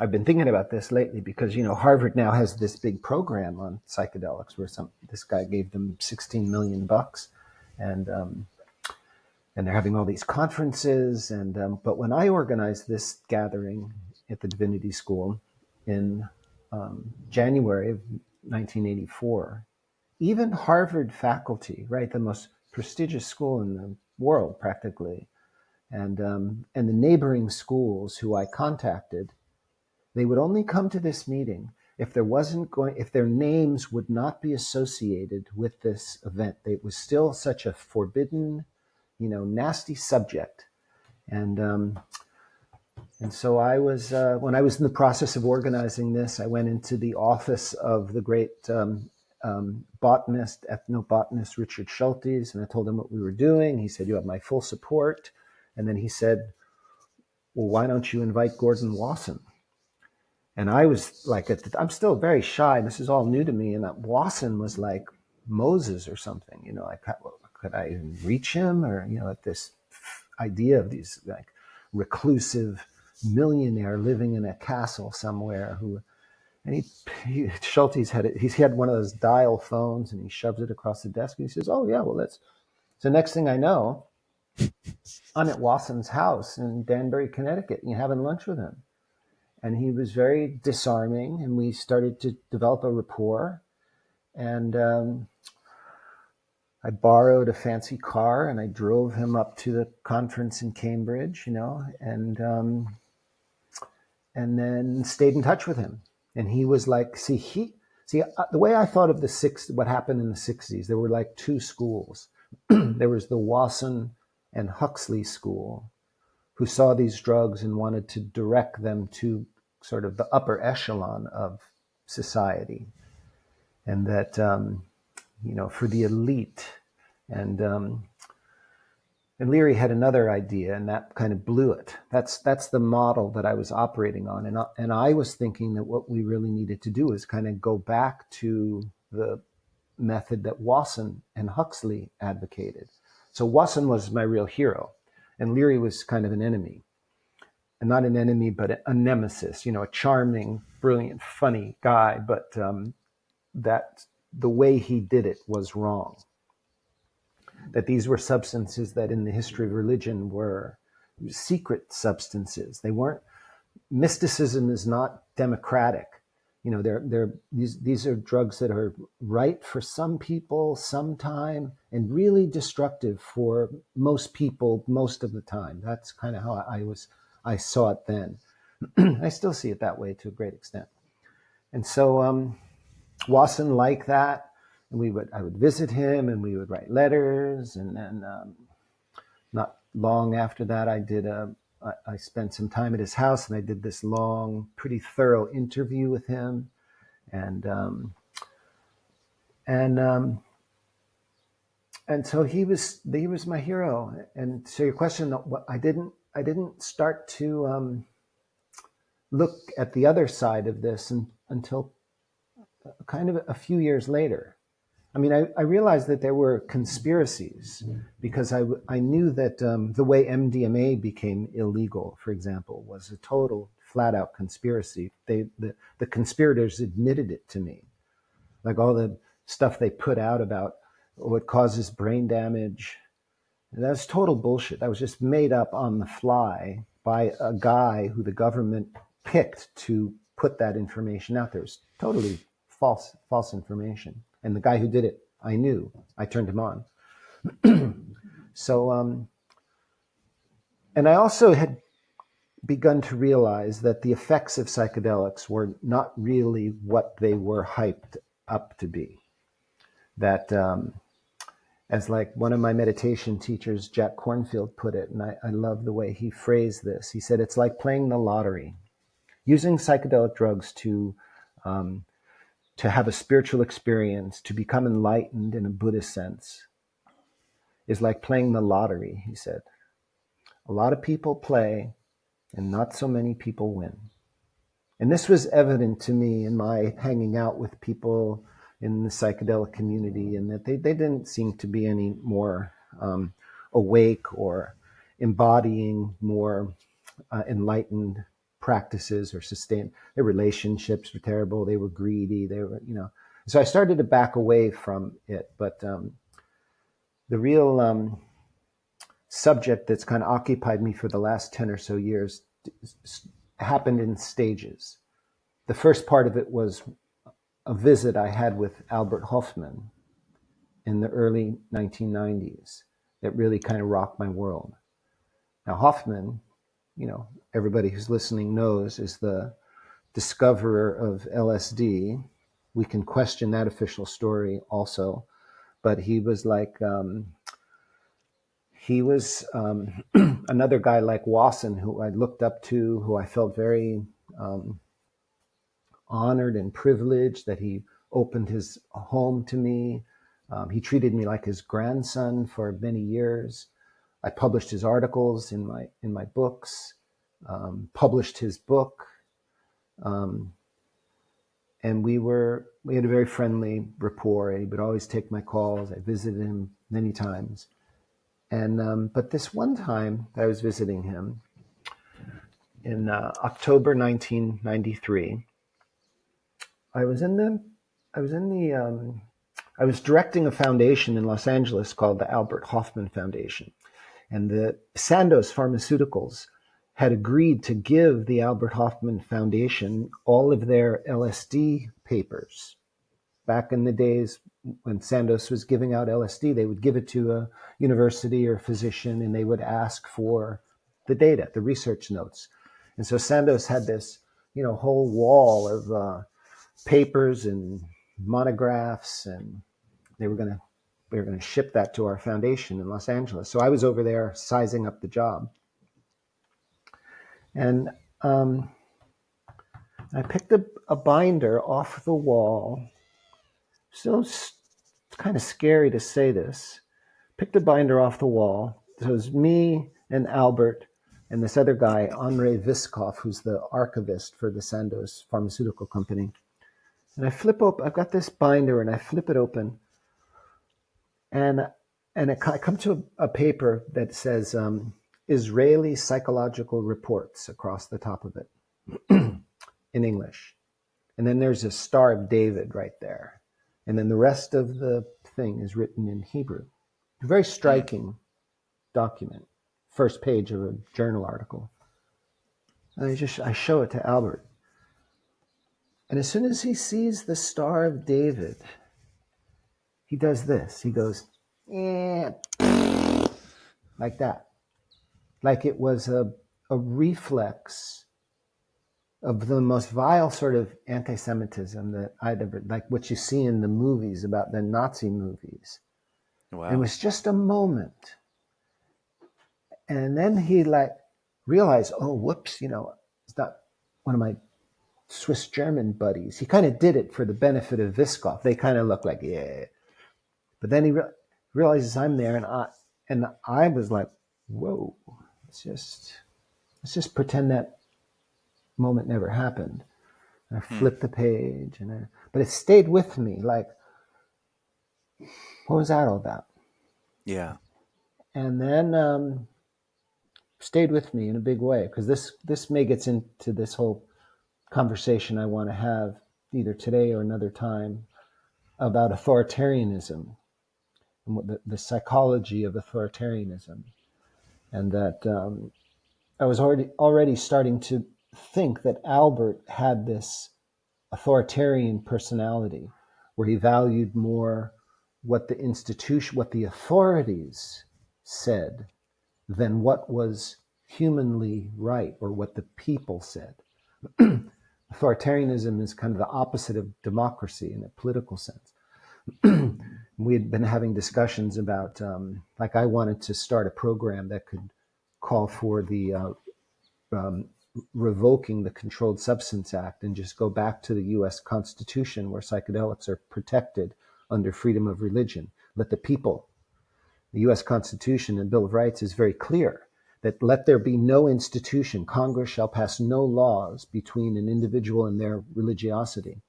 I've been thinking about this lately because, Harvard now has this big program on psychedelics where this guy gave them $16 million, and and they're having all these conferences. But when I organized this gathering at the Divinity School in January of 1984, even Harvard faculty, right, the most prestigious school in the world practically, and the neighboring schools who I contacted, they would only come to this meeting if their names would not be associated with this event. It was still such a forbidden, nasty subject. And so I was, when I was in the process of organizing this, I went into the office of the great ethnobotanist Richard Schultes, and I told him what we were doing. He said, "You have my full support." And then he said, "Well, why don't you invite Gordon Wasson?" And I was like, I'm still very shy. This is all new to me. And that Wasson was like Moses or something, like, could I even reach him? Or, like this idea of these like reclusive millionaire living in a castle somewhere and Schultes had one of those dial phones, and he shoves it across the desk and he says, "Oh yeah, well that's," so next thing I know, I'm at Wasson's house in Danbury, Connecticut, and having lunch with him. And he was very disarming, and we started to develop a rapport. And I borrowed a fancy car, and I drove him up to the conference in Cambridge, and then stayed in touch with him. And he was like, the way I thought of what happened in the 60s, there were like two schools. There was the Wasson and Huxley school, who saw these drugs and wanted to direct them to sort of the upper echelon of society, and that for the elite. And Leary had another idea, and that kind of blew it. That's the model that I was operating on, and I was thinking that what we really needed to do is kind of go back to the method that Wasson and Huxley advocated. So Wasson was my real hero, and Leary was kind of an enemy. And not an enemy, but a nemesis, a charming, brilliant, funny guy, but that the way he did it was wrong. That these were substances that in the history of religion were secret substances. They weren't, mysticism is not democratic. These are drugs that are right for some people, sometime, and really destructive for most people most of the time. That's kind of how I saw it then. I still see it that way to a great extent. And so Wasson liked that, and I would visit him, and we would write letters. And then not long after that, I spent some time at his house, and I did this long, pretty thorough interview with him. And so he was my hero. And so your question, I didn't start to look at the other side of this until kind of a few years later. I mean, I realized that there were conspiracies because I knew that the way MDMA became illegal, for example, was a total flat-out conspiracy. The conspirators admitted it to me, like all the stuff they put out about what causes brain damage. That's total bullshit. That was just made up on the fly by a guy who the government picked to put that information out there. It was totally false information. And the guy who did it, I knew. I turned him on. So, and I also had begun to realize that the effects of psychedelics were not really what they were hyped up to be. That, as like one of my meditation teachers, Jack Kornfield, put it, and I love the way he phrased this. He said, it's like playing the lottery. Using psychedelic drugs to have a spiritual experience, to become enlightened in a Buddhist sense, is like playing the lottery, he said. A lot of people play, and not so many people win. And this was evident to me in my hanging out with people in the psychedelic community, and that they didn't seem to be any more awake or embodying more enlightened practices or sustain. Their relationships were terrible. They were greedy. They were, So I started to back away from it. But the real subject that's kind of occupied me for the last 10 or so years happened in stages. The first part of it was a visit I had with Albert Hofmann in the early 1990s that really kind of rocked my world. Now, Hofmann, everybody who's listening knows, is the discoverer of LSD. We can question that official story also, but he was like, another guy like Wasson, who I looked up to, who I felt very honored and privileged that he opened his home to me. He treated me like his grandson for many years. I published his articles in my books, published his book, and we had a very friendly rapport. He would always take my calls. I visited him many times, and but this one time I was visiting him in October 1993. I was directing a foundation in Los Angeles called the Albert Hofmann Foundation. And the Sandoz Pharmaceuticals had agreed to give the Albert Hofmann Foundation all of their LSD papers. Back in the days when Sandoz was giving out LSD, they would give it to a university or physician, and they would ask for the data, the research notes. And so Sandoz had this, whole wall of papers and monographs, and we were going to ship that to our foundation in Los Angeles. So I was over there sizing up the job. And I picked a binder off the wall. So it's kind of scary to say this. Picked a binder off the wall. So it was me and Albert and this other guy, Andrei Viskov, who's the archivist for the Sandoz Pharmaceutical Company. And I've got this binder, and I flip it open. And I come to a paper that says Israeli Psychological Reports across the top of it in English. And then there's a Star of David right there. And then the rest of the thing is written in Hebrew. A very striking document, first page of a journal article. And I show it to Albert. And as soon as he sees the Star of David, he does this. He goes, like that. Like it was a reflex of the most vile sort of anti-Semitism that I'd ever, like what you see in the movies about the Nazi movies. Wow. It was just a moment. And then he realized, oh, whoops, it's not one of my Swiss German buddies. He kind of did it for the benefit of Viskov. They kind of look like, yeah. But then he realizes I'm there, and I was like, whoa, let's just pretend that moment never happened. And I flipped the page, but it stayed with me. Like, what was that all about? Yeah. And then stayed with me in a big way, because this may get into this whole conversation I want to have either today or another time about authoritarianism and what the psychology of authoritarianism, and that I was already starting to think that Albert had this authoritarian personality where he valued more what the institution, what the authorities said than what was humanly right or what the people said. Authoritarianism is kind of the opposite of democracy in a political sense. We had been having discussions about, I wanted to start a program that could call for the revoking the Controlled Substance Act and just go back to the U.S. Constitution, where psychedelics are protected under freedom of religion. Let the people, the U.S. Constitution and Bill of Rights is very clear that let there be no institution, Congress shall pass no laws between an individual and their religiosity.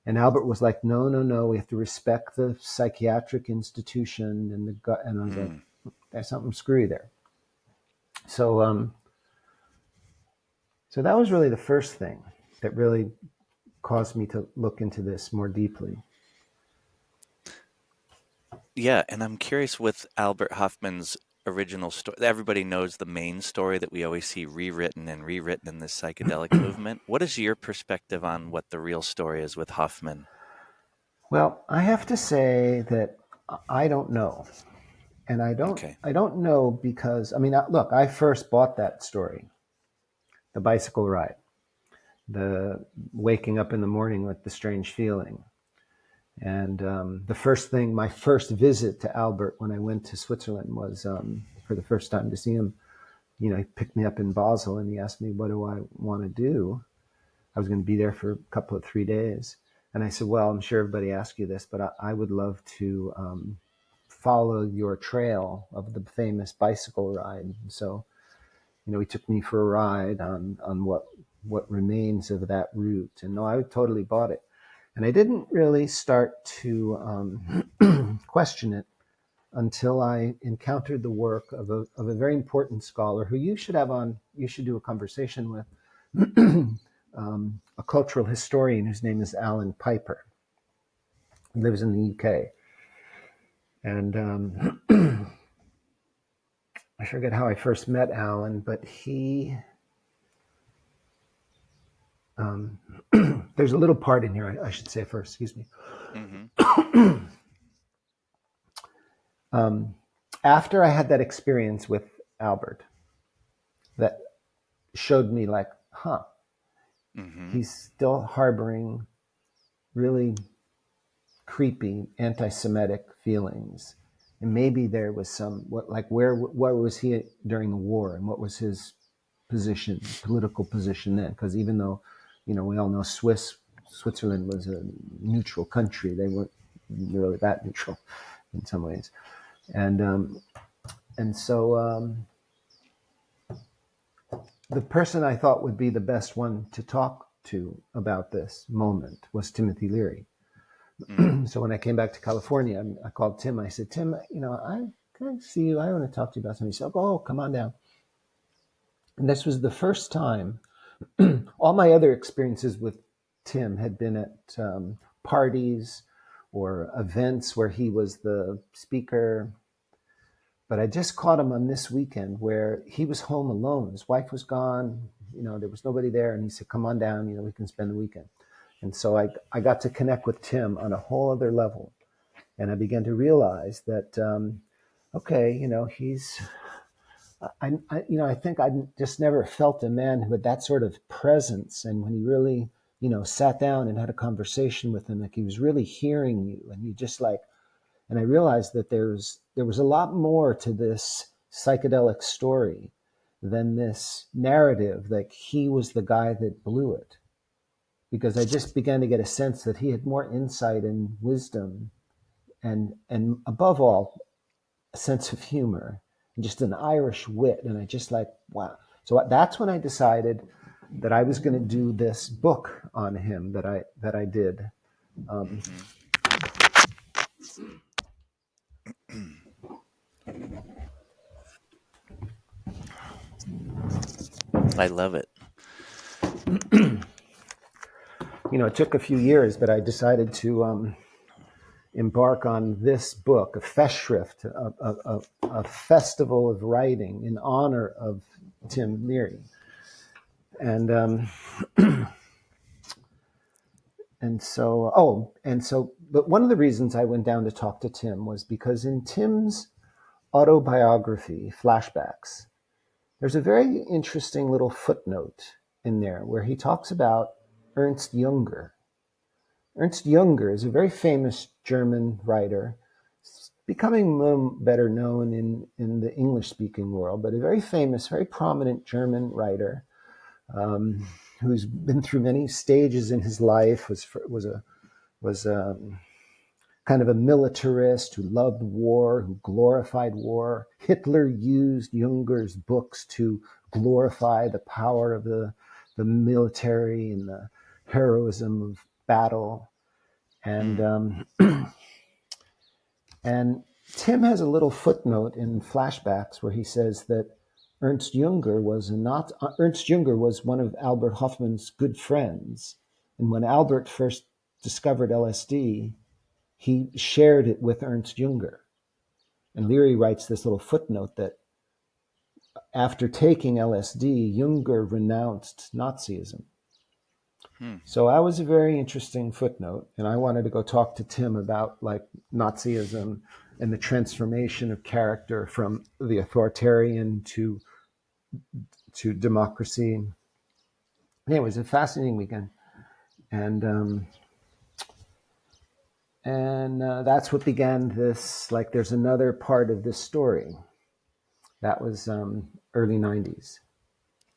And Albert was like, no, we have to respect the psychiatric institution and I was like, there's something screwy there. So So that was really the first thing that really caused me to look into this more deeply. Yeah, and I'm curious with Albert Hoffman's original story. Everybody knows the main story that we always see rewritten and rewritten in this psychedelic movement. What is your perspective on what the real story is with Hoffman? Well, I have to say that I don't know. And Okay. I don't know because, I mean, look, I first bought that story, the bicycle ride, the waking up in the morning with the strange feeling. And the first thing, my first visit to Albert when I went to Switzerland was for the first time to see him. You know, he picked me up in Basel and he asked me, what do I want to do? I was going to be there for a couple of 3 days. And I said, well, I'm sure everybody asks you this, but I would love to follow your trail of the famous bicycle ride. And so, you know, he took me for a ride on what remains of that route. And no, I totally bought it. And I didn't really start to question it until I encountered the work of a very important scholar who you should have on, you should do a conversation with, a cultural historian whose name is Alan Piper. He lives in the UK. And I forget how I first met Alan, but there's a little part in here I should say first, excuse me. Mm-hmm. After I had that experience with Albert, that showed me like, Mm-hmm. he's still harboring really creepy anti-Semitic feelings. And maybe there was where was he during the war and what was his position, political position then? Because even though, you know, we all know Switzerland was a neutral country, they weren't really that neutral in some ways. And so the person I thought would be the best one to talk to about this moment was Timothy Leary. Mm. So when I came back to California, I called Tim. I said, Tim, you know, can I see you? I want to talk to you about something. He said, oh, come on down. And this was the first time. All my other experiences with Tim had been at parties or events where he was the speaker. But I just caught him on this weekend where he was home alone. His wife was gone. You know, there was nobody there. And he said, come on down. You know, we can spend the weekend. And so I got to connect with Tim on a whole other level. And I began to realize that, okay, you know, I think I just never felt a man who had that sort of presence. And when he really, you know, sat down and had a conversation with him, like he was really hearing you and you just like, and I realized that there was a lot more to this psychedelic story than this narrative, like he was the guy that blew it. Because I just began to get a sense that he had more insight and wisdom and above all, a sense of humor and just an Irish wit. And I just like, wow. So that's when I decided that I was going to do this book on him that I did. Mm-hmm. I love it. You know, it took a few years, but I decided to embark on this book, a Festschrift, a festival of writing in honor of Tim Leary. And but one of the reasons I went down to talk to Tim was because in Tim's autobiography, Flashbacks, there's a very interesting little footnote in there where he talks about Ernst Junger. Ernst Junger is a very famous German writer, becoming better known in the English-speaking world, but a very famous, very prominent German writer who's been through many stages in his life, was kind of a militarist who loved war, who glorified war. Hitler used Junger's books to glorify the power of the military and the heroism of battle. And and Tim has a little footnote in Flashbacks where he says that Ernst Junger was one of Albert Hofmann's good friends, and when Albert first discovered LSD, he shared it with Ernst Junger. And Leary writes this little footnote that after taking LSD, Junger renounced Nazism. So that was a very interesting footnote, and I wanted to go talk to Tim about like Nazism and the transformation of character from the authoritarian to democracy. Anyway, it was a fascinating weekend, and that's what began this. Like, there's another part of this story. That was early '90s.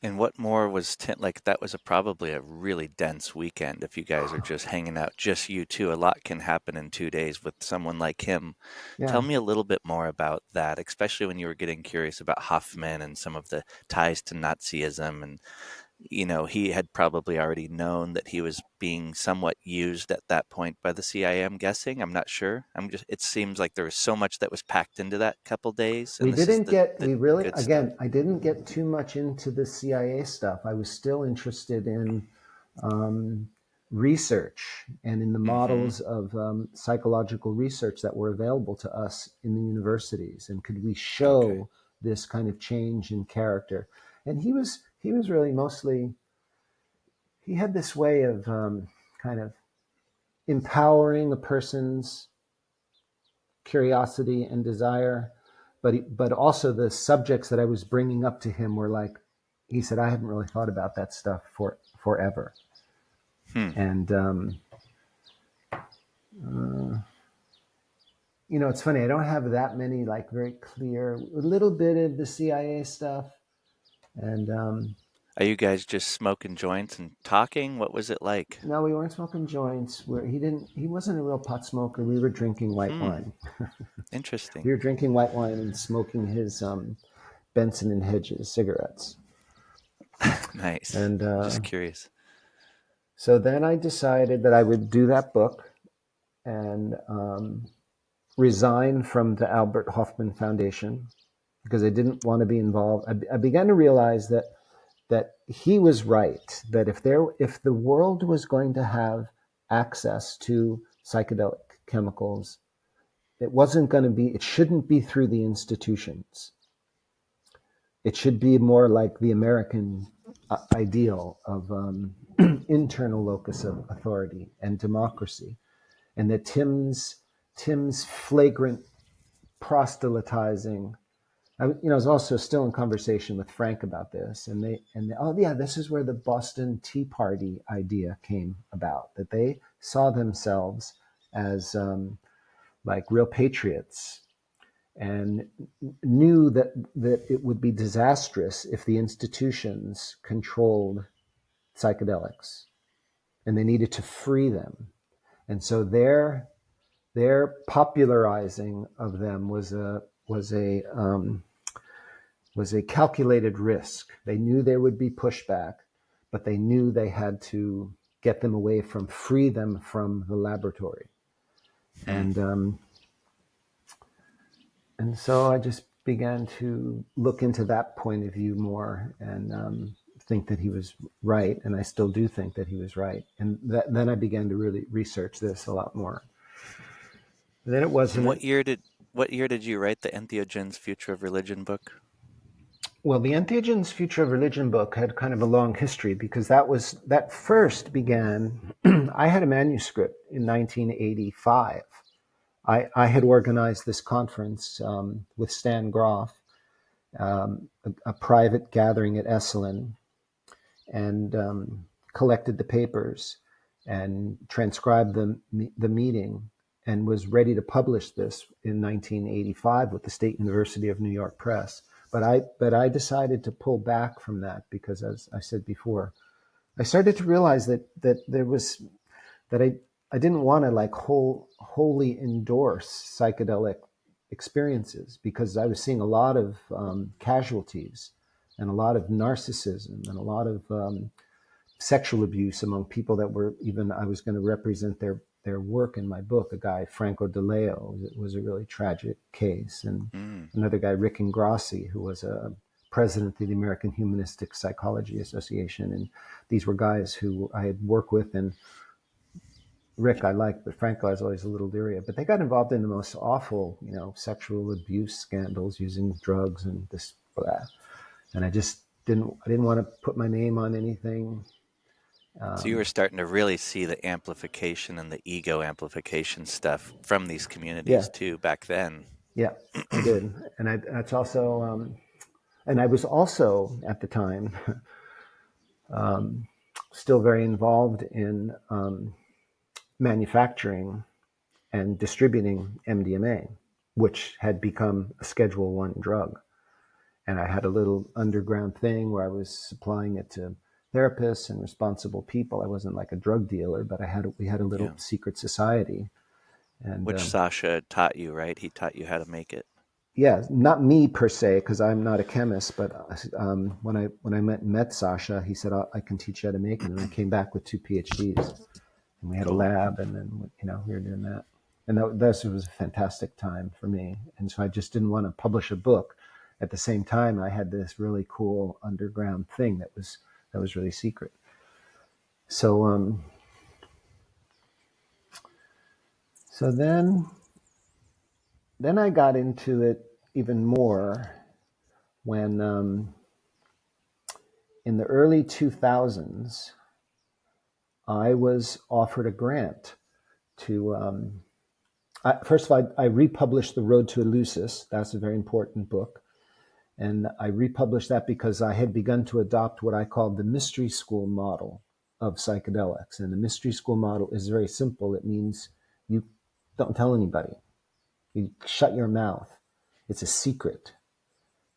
And what more was like that was probably a really dense weekend if you guys are just hanging out, just you two. A lot can happen in 2 days with someone like him. Tell Yeah, me a little bit more about that, especially when you were getting curious about Hofmann and some of the ties to Nazism. And, he had probably already known that he was being somewhat used at that point by the CIA, I'm guessing. I'm not sure. It seems like there was so much that was packed into that couple days. And this is the good stuff. I didn't get too much into the CIA stuff. I was still interested in research and in the Mm-hmm. models of psychological research that were available to us in the universities, and could we Okay. show this kind of change in character? And he was really mostly, he had this way of kind of empowering a person's curiosity and desire, but also the subjects that I was bringing up to him were like, he said, I haven't really thought about that stuff forever. Hmm. And it's funny. I don't have that many like very clear. A little bit of the CIA stuff, and Are you guys just smoking joints and talking? What was it like? no, we weren't smoking joints. Where he wasn't a real pot smoker. We were drinking white Hmm. wine. Interesting. We were drinking white wine and smoking his Benson and Hedges cigarettes. Nice. And Just curious. so then I decided that I would do that book and resign from the Albert Hofmann Foundation because I didn't want to be involved. I began to realize that he was right, that if the world was going to have access to psychedelic chemicals, it shouldn't be through the institutions. It should be more like the American ideal of internal locus of authority and democracy, and that Tim's flagrant proselytizing. I was also still in conversation with Frank about this, and oh yeah, this is where the Boston Tea Party idea came about. That they saw themselves as like real patriots, and knew that it would be disastrous if the institutions controlled psychedelics, and they needed to free them. And so their popularizing of them was a calculated risk. They knew there would be pushback, but they knew they had to get them away free them from the laboratory. Hmm. And so I just began to look into that point of view more, and think that he was right, and I still do think that he was right. And then I began to really research this a lot more. And then it And wasn't. what year did you write the Entheogens Future of Religion book? Well, the Entheogens Future of Religion book had kind of a long history, because that first began. I had a manuscript in 1985. I had organized this conference with Stan Grof, a private gathering at Esalen, and collected the papers and transcribed the meeting, and was ready to publish this in 1985 with the State University of New York Press. But I decided to pull back from that because, as I said before, I started to realize that there was that I didn't want to like wholly endorse psychedelic experiences, because I was seeing a lot of casualties and a lot of narcissism and a lot of sexual abuse among people that were, even I was going to represent their work in my book. A guy, Franco De Leo, was a really tragic case, and Mm. another guy, Rick Ingrassi, who was a president of the American Humanistic Psychology Association. And these were guys who I had worked with, and Rick I liked, but Frank I was always a little leery of. But they got involved in the most awful, sexual abuse scandals using drugs and this, blah. And I didn't want to put my name on anything. So you were starting to really see the amplification and the ego amplification stuff from these communities Yeah, too back then. yeah, I did. And that's also, and I was also at the time still very involved in manufacturing and distributing MDMA, which had become a Schedule I drug. And I had a little underground thing where I was supplying it to therapists and responsible people. I wasn't like a drug dealer, but we had a little Yeah. secret society. And Which Sasha taught you, right? He taught you how to make it. yeah, not me per se, because I'm not a chemist, but when I met Sasha, he said, I can teach you how to make it. And I came back with 2 PhDs, and we had a lab, and then we were doing that. And this was a fantastic time for me. And so I just didn't want to publish a book. At the same time, I had this really cool underground thing that was really secret. So so then I got into it even more when in the early 2000s, I was offered a grant to. First of all, I republished The Road to Eleusis. That's a very important book. And I republished that because I had begun to adopt what I called the mystery school model of psychedelics. And the mystery school model is very simple. It means you don't tell anybody. You shut your mouth. It's a secret.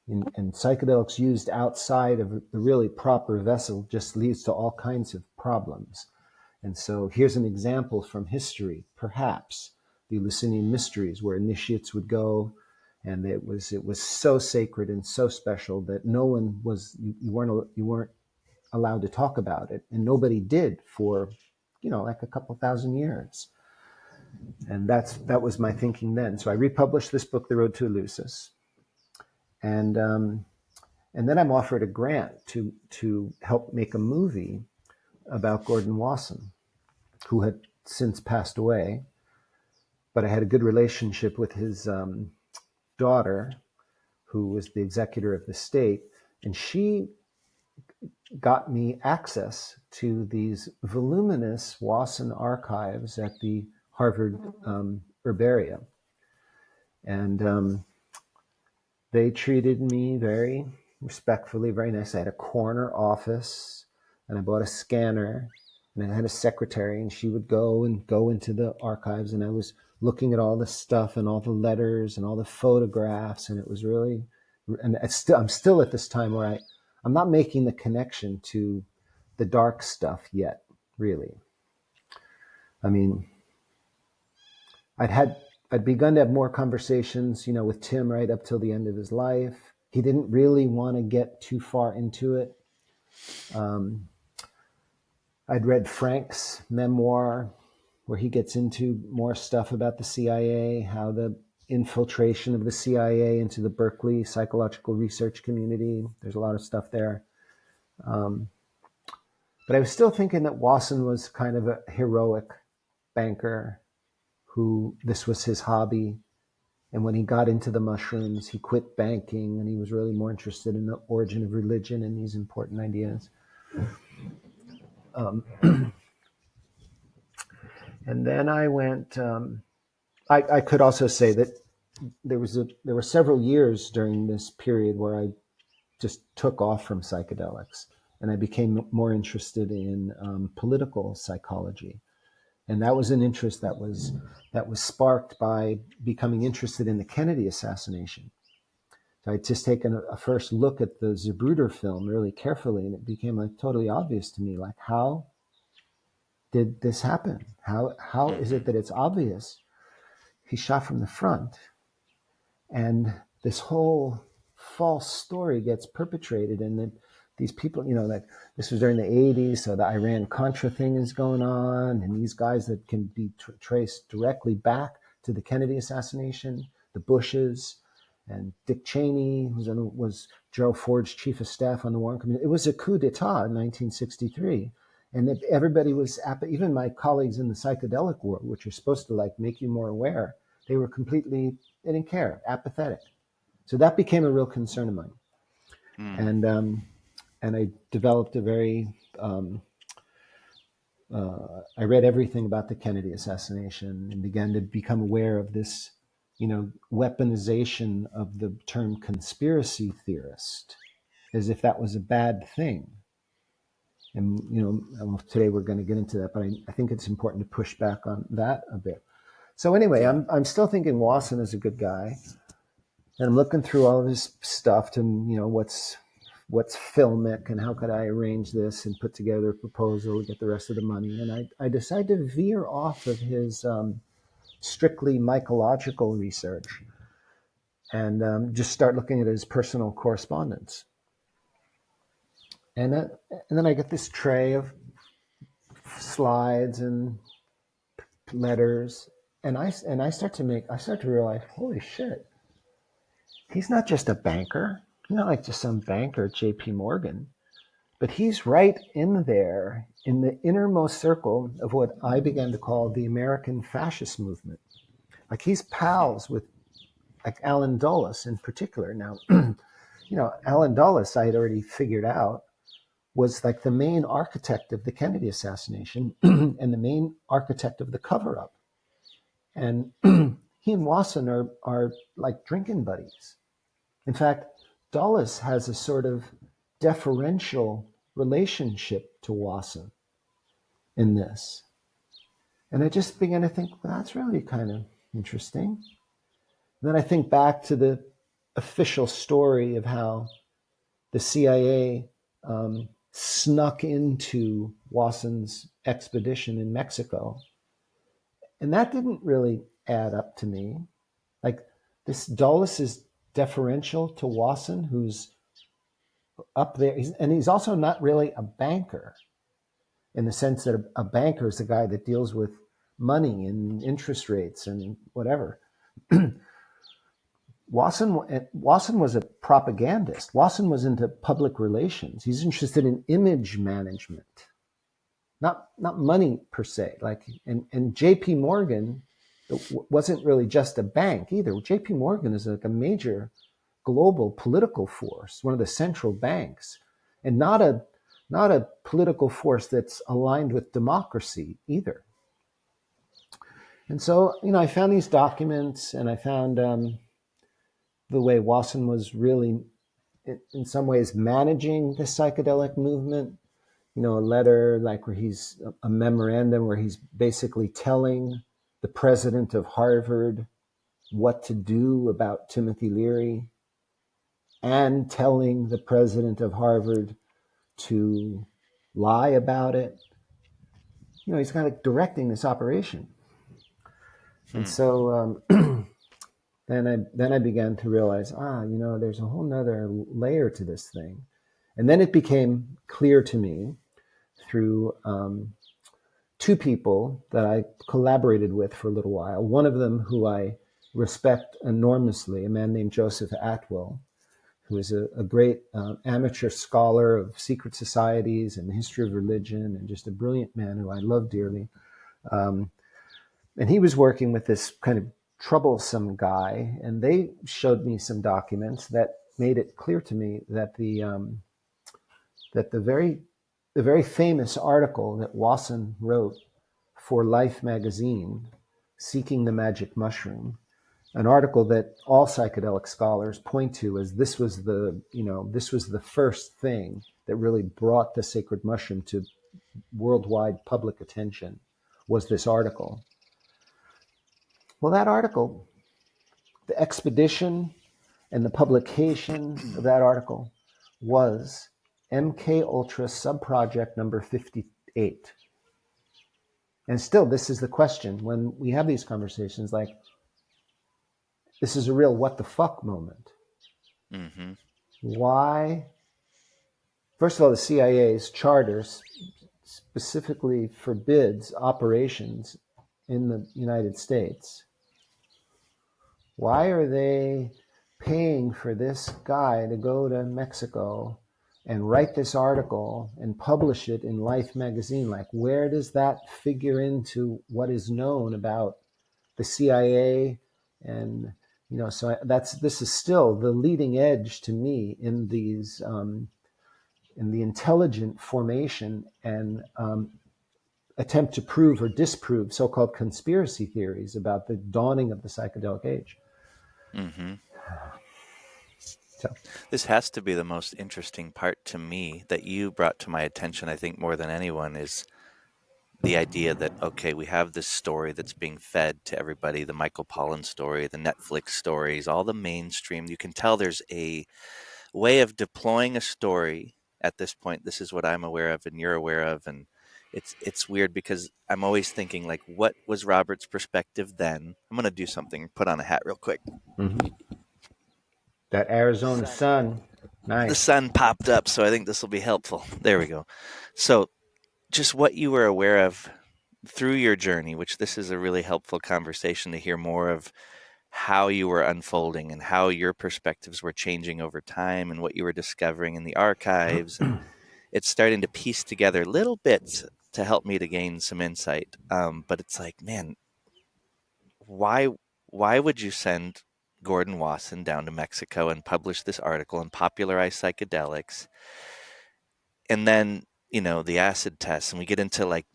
And psychedelics used outside of the really proper vessel just leads to all kinds of problems. And so here's an example from history, perhaps the Eleusinian mysteries, where initiates would go, and it was so sacred and so special that no one was, you weren't allowed to talk about it, and nobody did for like a couple thousand years. And that was my thinking then. So I republished this book, The Road to Eleusis, and then I'm offered a grant to help make a movie about Gordon Wasson, who had since passed away. But I had a good relationship with his daughter, who was the executor of the state, and she got me access to these voluminous Wasson archives at the Harvard Herbarium. And they treated me very respectfully, very nice. I had a corner office, and I bought a scanner, and I had a secretary, and she would go into the archives, and I was looking at all the stuff and all the letters and all the photographs, and it was really, and I'm still at this time where I'm not making the connection to the dark stuff yet, really. I mean, I'd begun to have more conversations, with Tim right up till the end of his life. He didn't really want to get too far into it. I'd read Frank's memoir, where he gets into more stuff about the CIA, how the infiltration of the CIA into the Berkeley psychological research community. There's a lot of stuff there. But I was still thinking that Wasson was kind of a heroic banker who this was his hobby. And when he got into the mushrooms, he quit banking, and he was really more interested in the origin of religion and these important ideas. And then I went, I could also say that there were several years during this period where I just took off from psychedelics, and I became more interested in political psychology. And that was an interest that was sparked by becoming interested in the Kennedy assassination. So I'd just taken a first look at the Zapruder film really carefully, and it became like totally obvious to me, like, how did this happen? How is it that it's obvious he shot from the front, and this whole false story gets perpetrated, and then these people, like this was during the 80s, so the Iran-Contra thing is going on, and these guys that can be traced directly back to the Kennedy assassination, the Bushes, and Dick Cheney was Gerald Ford's chief of staff on the Warren Commission. It was a coup d'etat in 1963. And everybody was, even my colleagues in the psychedelic world, which are supposed to like make you more aware, they were completely, they didn't care, apathetic. So that became a real concern of mine. And I developed a very, I read everything about the Kennedy assassination and began to become aware of this, weaponization of the term conspiracy theorist, as if that was a bad thing. And, today we're going to get into that, but I think it's important to push back on that a bit. So anyway, I'm still thinking Wasson is a good guy. And I'm looking through all of his stuff to, what's filmic and how could I arrange this and put together a proposal to get the rest of the money. And I decided to veer off of his strictly mycological research and just start looking at his personal correspondence. And then I get this tray of slides and letters, and I start to realize, holy shit, he's not just a banker. He's not like just some banker at J.P. Morgan, but he's right in there in the innermost circle of what I began to call the American fascist movement. Like he's pals with like Alan Dulles in particular. Now, Alan Dulles I had already figured out was like the main architect of the Kennedy assassination and the main architect of the cover-up. And he and Wasson are like drinking buddies. In fact, Dulles has a sort of deferential relationship to Wasson in this. And I just began to think, well, that's really kind of interesting. And then I think back to the official story of how the CIA snuck into Wasson's expedition in Mexico. And that didn't really add up to me. Like this Dulles is deferential to Wasson, who's up there. And he's also not really a banker in the sense that a banker is the guy that deals with money and interest rates and whatever. Wasson was a propagandist. Wasson was into public relations. He's interested in image management, not money per se. Like and J.P. Morgan wasn't really just a bank either. J.P. Morgan is like a major global political force, one of the central banks, and not a political force that's aligned with democracy either. And so, I found these documents, and I found the way Wasson was really, in some ways, managing the psychedelic movement. A letter like where he's a memorandum where he's basically telling the president of Harvard what to do about Timothy Leary and telling the president of Harvard to lie about it. He's kind of directing this operation. And so then I began to realize, there's a whole nother layer to this thing. And then it became clear to me through two people that I collaborated with for a little while. One of them who I respect enormously, a man named Joseph Atwill, who is a great amateur scholar of secret societies and the history of religion and just a brilliant man who I love dearly. And he was working with this kind of troublesome guy, and they showed me some documents that made it clear to me that the very famous article that Wasson wrote for Life magazine, Seeking the Magic Mushroom, an article that all psychedelic scholars point to as this was the first thing that really brought the sacred mushroom to worldwide public attention, was this article. Well, that article, the expedition and the publication of that article was MKUltra Subproject number 58. And still, this is the question when we have these conversations, like, this is a real what the fuck moment. Mm-hmm. Why? First of all, the CIA's charters specifically forbids operations in the United States. Why are they paying for this guy to go to Mexico and write this article and publish it in Life magazine? Like, where does that figure into what is known about the CIA? And so this is still the leading edge to me in these in the intelligent formation and attempt to prove or disprove so-called conspiracy theories about the dawning of the psychedelic age. Mm-hmm. So This has to be the most interesting part to me that you brought to my attention, I think, more than anyone, is the idea that, okay, we have this story that's being fed to everybody, the Michael Pollan story, the Netflix stories, all the mainstream. You can tell there's a way of deploying a story at this point. This is what I'm aware of and you're aware of. And it's weird because I'm always thinking, like, what was Robert's perspective then? I'm going to do something, put on a hat real quick. that Arizona sun, The nice. sun popped up, so I think this will be helpful. There we go. So just what you were aware of through your journey, which this is a really helpful conversation to hear more of how you were unfolding and how your perspectives were changing over time and what you were discovering in the archives. And it's starting to piece together little bits to help me to gain some insight. But it's like, man, why would you send Gordon Wasson down to Mexico and publish this article and popularize psychedelics? And then, the acid tests, and we get into like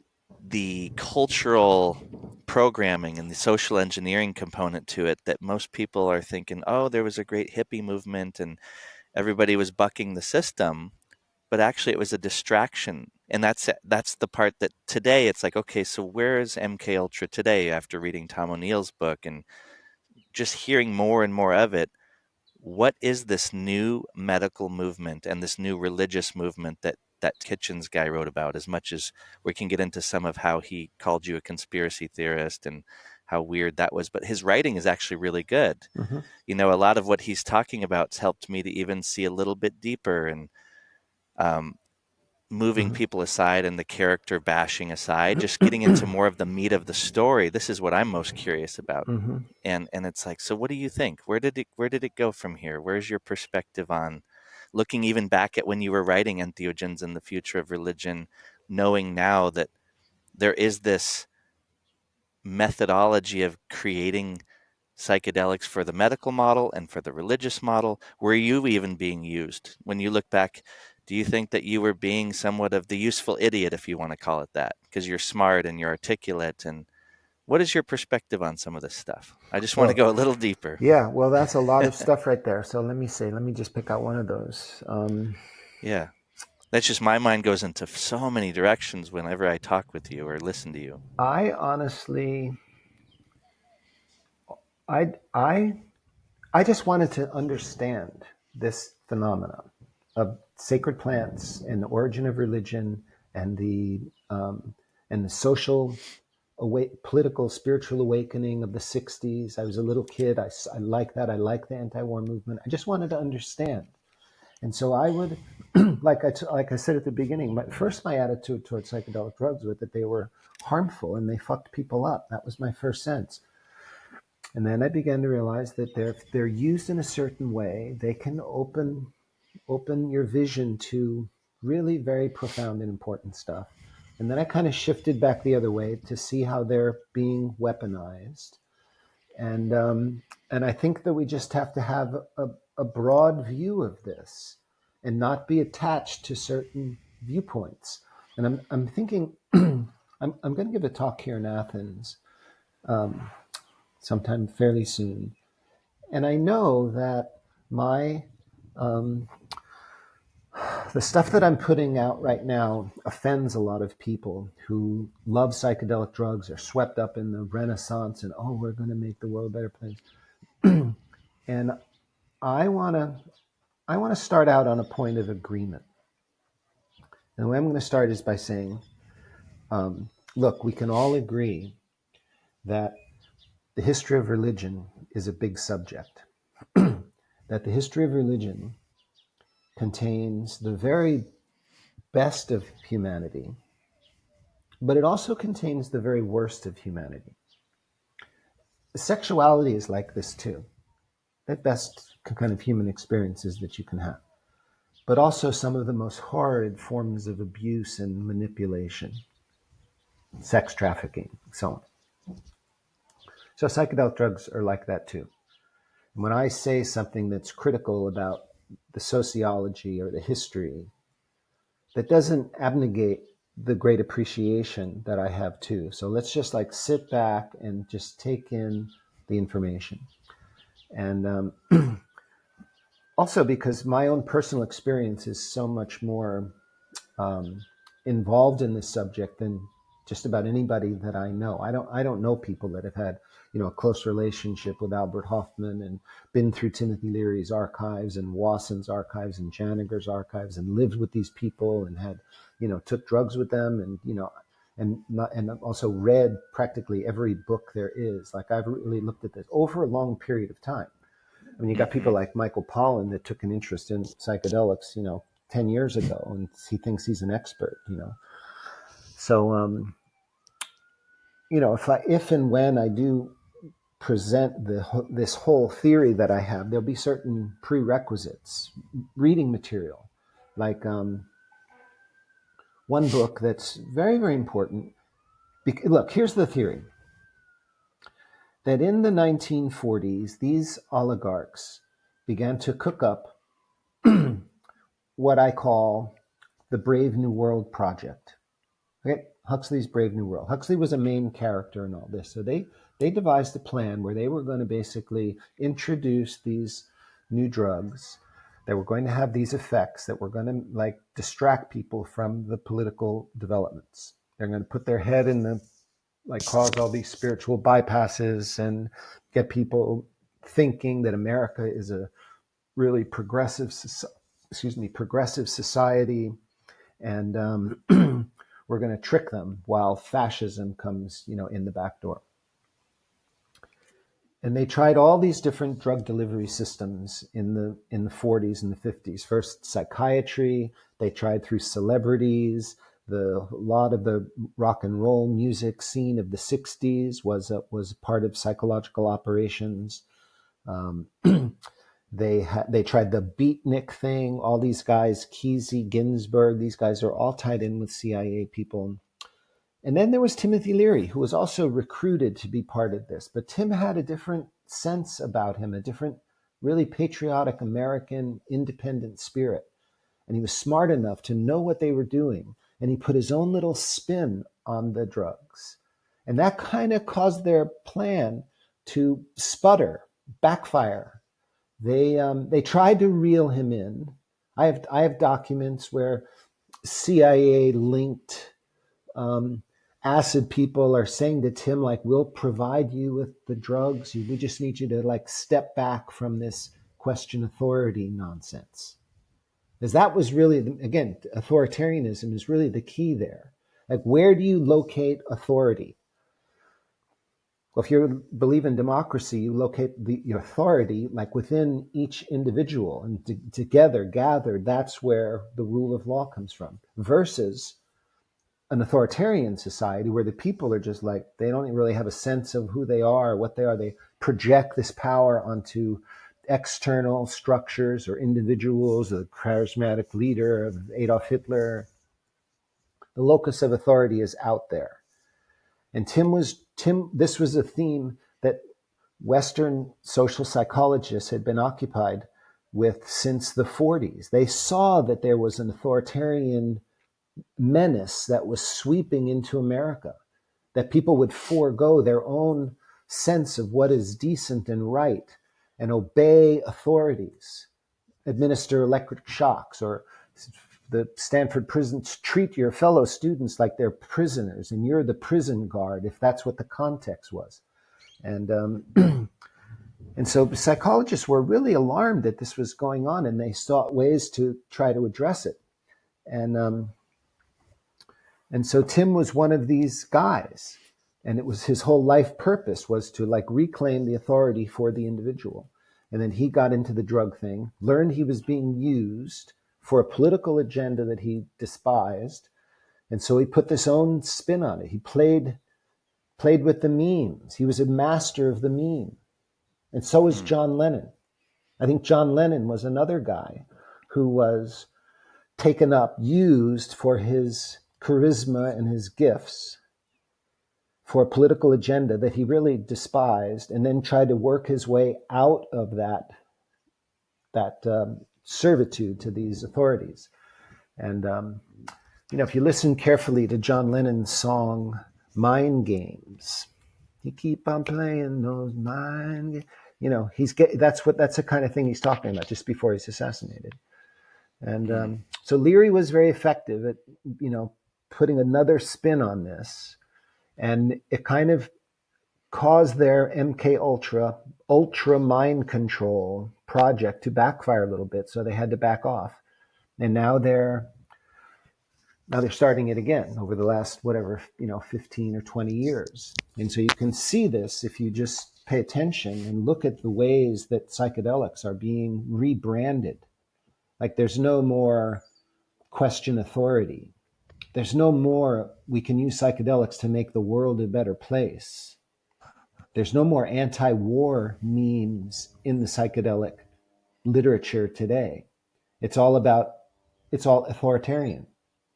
the cultural programming and the social engineering component to it, that most people are thinking, oh, there was a great hippie movement and everybody was bucking the system, but actually it was a distraction. And that's the part that today it's like, okay, so where is MKUltra today after reading Tom O'Neill's book and just hearing more and more of it? What is this new medical movement and this new religious movement that Kitchens guy wrote about? As much as we can get into some of how he called you a conspiracy theorist and how weird that was, but his writing is actually really good. Mm-hmm. A lot of what he's talking about has helped me to even see a little bit deeper, and moving Mm-hmm. people aside and the character bashing aside, just getting into more of the meat of the story. This is what I'm most curious about. Mm-hmm. And it's like, so what do you think? Where did it go from here? Where's your perspective on looking even back at when you were writing Entheogens and the Future of Religion, knowing now that there is this methodology of creating psychedelics for the medical model and for the religious model? Were you even being used? When you look back, do you think that you were being somewhat of the useful idiot, if you want to call it that, because you're smart and you're articulate? And what is your perspective on some of this stuff? I just want to Well, go a little deeper. yeah, well, that's a lot of stuff right there. So let me just pick out one of those. Yeah. That's just, my mind goes into so many directions whenever I talk with you or listen to you. I honestly, I just wanted to understand this phenomenon of sacred plants and the origin of religion and the social political spiritual awakening of the 60s. I was a little kid. I like that. I like the anti-war movement. I just wanted to understand. And so I would, like I said at the beginning, my attitude towards psychedelic drugs was that they were harmful and they fucked people up. That was my first sense. And then I began to realize that they're used in a certain way, they can open your vision to really very profound and important stuff. And then I kind of shifted back the other way to see how they're being weaponized. And I think that we just have to have a broad view of this and not be attached to certain viewpoints. And I'm thinking I'm going to give a talk here in Athens sometime fairly soon, and I know that my the stuff that I'm putting out right now offends a lot of people who love psychedelic drugs, are swept up in the Renaissance, and oh, we're going to make the world a better place. And I want to start out on a point of agreement. And the way I'm going to start is by saying, look, we can all agree that the history of religion is a big subject. That the history of religion contains the very best of humanity, but it also contains the very worst of humanity. Sexuality is like this too. At best, kind of human experiences that you can have, but also some of the most horrid forms of abuse and manipulation, sex trafficking, so on. So psychedelic drugs are like that too. And when I say something that's critical about the sociology or the history, that doesn't abnegate the great appreciation that I have too. So let's just like sit back and just take in the information. And also because my own personal experience is so much more involved in this subject than just about anybody that I know. I don't know people that have had, a close relationship with Albert Hofmann and been through Timothy Leary's archives and Wasson's archives and Janiger's archives and lived with these people and had, took drugs with them and also read practically every book there is. Like I've really looked at this over a long period of time. I mean, you got people like Michael Pollan that took an interest in psychedelics, 10 years ago, and he thinks he's an expert, So, if and when I do present this whole theory that I have, there'll be certain prerequisites, reading material, like one book that's very, very important. Look, here's the theory. That in the 1940s, these oligarchs began to cook up what I call the Brave New World Project. Okay, Huxley's Brave New World. Huxley was a main character in all this. So they devised a plan where they were going to basically introduce these new drugs that were going to have these effects that were going to distract people from the political developments. They're going to put their head in the, cause all these spiritual bypasses and get people thinking that America is a really progressive society. And we're going to trick them while fascism comes, in the back door. And they tried all these different drug delivery systems in the 40s and the 50s. First, psychiatry. They tried through celebrities. A lot of the rock and roll music scene of the 60s was part of psychological operations. They tried the beatnik thing. All these guys, Kesey, Ginsburg, these guys are all tied in with CIA people. And then there was Timothy Leary, who was also recruited to be part of this. But Tim had a different sense about him, a different, really patriotic American independent spirit. And he was smart enough to know what they were doing. And he put his own little spin on the drugs. And that kind of caused their plan to sputter, backfire. They tried to reel him in. I have documents where CIA linked acid people are saying to Tim, we'll provide you with the drugs. We just need you to step back from this question authority nonsense. Because that was really, again, authoritarianism is really the key there. Where do you locate authority? Well, if you believe in democracy, you locate your authority within each individual, and together, gathered, that's where the rule of law comes from. Versus an authoritarian society where the people are just they don't really have a sense of who they are, what they are. They project this power onto external structures or individuals, the charismatic leader of Adolf Hitler. The locus of authority is out there. And this was a theme that Western social psychologists had been occupied with since the 40s. They saw that there was an authoritarian menace that was sweeping into America, that people would forego their own sense of what is decent and right and obey authorities, administer electric shocks, or the Stanford prisons treat your fellow students like they're prisoners and you're the prison guard, if that's what the context was. And and so psychologists were really alarmed that this was going on, and they sought ways to try to address it. And so Tim was one of these guys, and it was his whole life purpose was to reclaim the authority for the individual. And then he got into the drug thing, learned he was being used for a political agenda that he despised. And so he put this own spin on it. He played with the memes. He was a master of the meme. And so is John Lennon. I think John Lennon was another guy who was taken up, used for his charisma and his gifts for a political agenda that he really despised, and then tried to work his way out of that servitude to these authorities. And if you listen carefully to John Lennon's song "Mind Games," you keep on playing those mind games. That's the kind of thing he's talking about just before he's assassinated. And so Leary was very effective at putting another spin on this, and it kind of caused their MKUltra ultra mind control project to backfire a little bit. So they had to back off, and now they're starting it again over the last 15 or 20 years. And so you can see this if you just pay attention and look at the ways that psychedelics are being rebranded. Like there's no more question authority. There's no more we can use psychedelics to make the world a better place. There's no more anti-war memes in the psychedelic literature today. It's all authoritarian.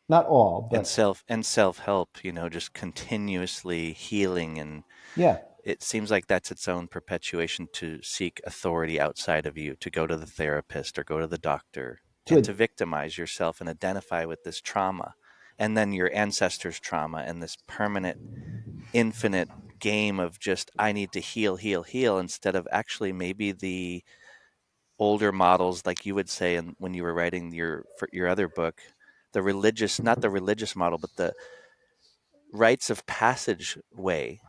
Not all, but self-help, just continuously healing, and yeah, it seems like that's its own perpetuation to seek authority outside of you, to go to the therapist or go to the doctor and to victimize yourself and identify with this trauma and then your ancestors' trauma and this permanent, infinite game of just, I need to heal, heal, heal, instead of actually maybe the older models, like you would say, and when you were writing your other book, not the religious model, but the rites of passage way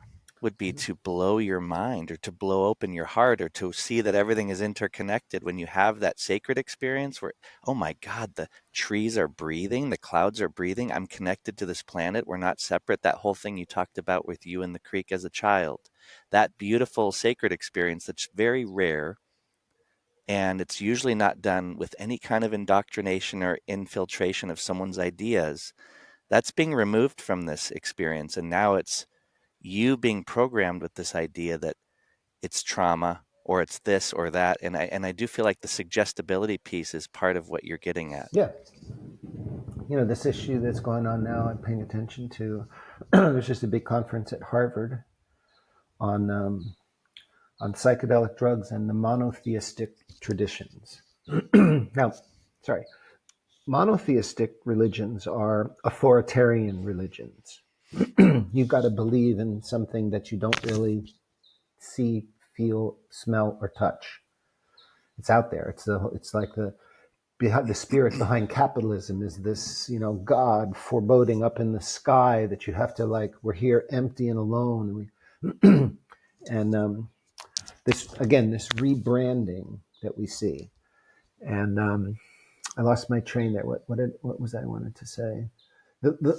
would be to blow your mind or to blow open your heart or to see that everything is interconnected. When you have that sacred experience where, oh my God, the trees are breathing, the clouds are breathing, I'm connected to this planet, we're not separate. That whole thing you talked about with you in the creek as a child, that beautiful sacred experience that's very rare. And it's usually not done with any kind of indoctrination or infiltration of someone's ideas. That's being removed from this experience. And now it's you being programmed with this idea that it's trauma or it's this or that. And I do feel like the suggestibility piece is part of what you're getting at. Yeah. This issue that's going on now, I'm paying attention to. There's just a big conference at Harvard on psychedelic drugs and the monotheistic traditions. Now, monotheistic religions are authoritarian religions. You've got to believe in something that you don't really see, feel, smell, or touch. It's out there. It's like the spirit behind capitalism is this, God foreboding up in the sky that you have to we're here empty and alone. And this rebranding that we see. And I lost my train there. What was I wanted to say?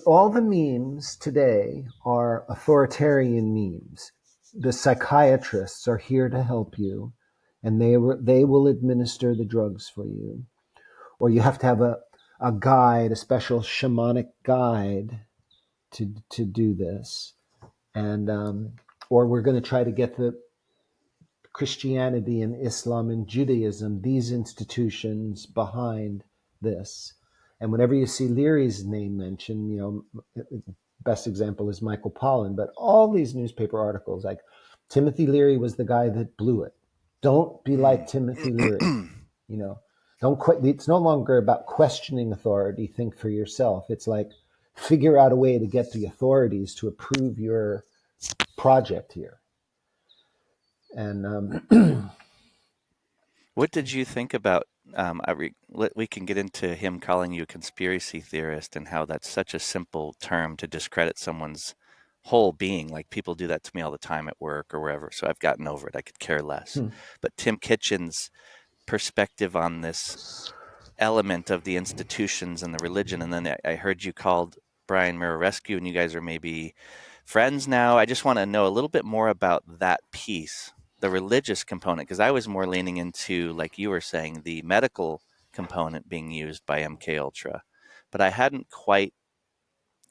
All the memes today are authoritarian memes. The psychiatrists are here to help you, and they will administer the drugs for you. Or you have to have a guide, a special shamanic guide to do this. And or we're going to try to get the Christianity and Islam and Judaism, these institutions behind this. And whenever you see Leary's name mentioned, best example is Michael Pollan, but all these newspaper articles, like Timothy Leary was the guy that blew it. Don't be like Timothy Leary. Don't quit. It's no longer about questioning authority. Think for yourself. It's like figure out a way to get the authorities to approve your project here. And what did you think about? We can get into him calling you a conspiracy theorist and how that's such a simple term to discredit someone's whole being. Like people do that to me all the time at work or wherever. So I've gotten over it. I could care less. But Tim Kitchen's perspective on this element of the institutions and the religion, and then I heard you called Brian Mirarescu, and you guys are maybe friends now. I just want to know a little bit more about that piece, the religious component, because I was more leaning into, like you were saying, the medical component being used by MKUltra, but I hadn't quite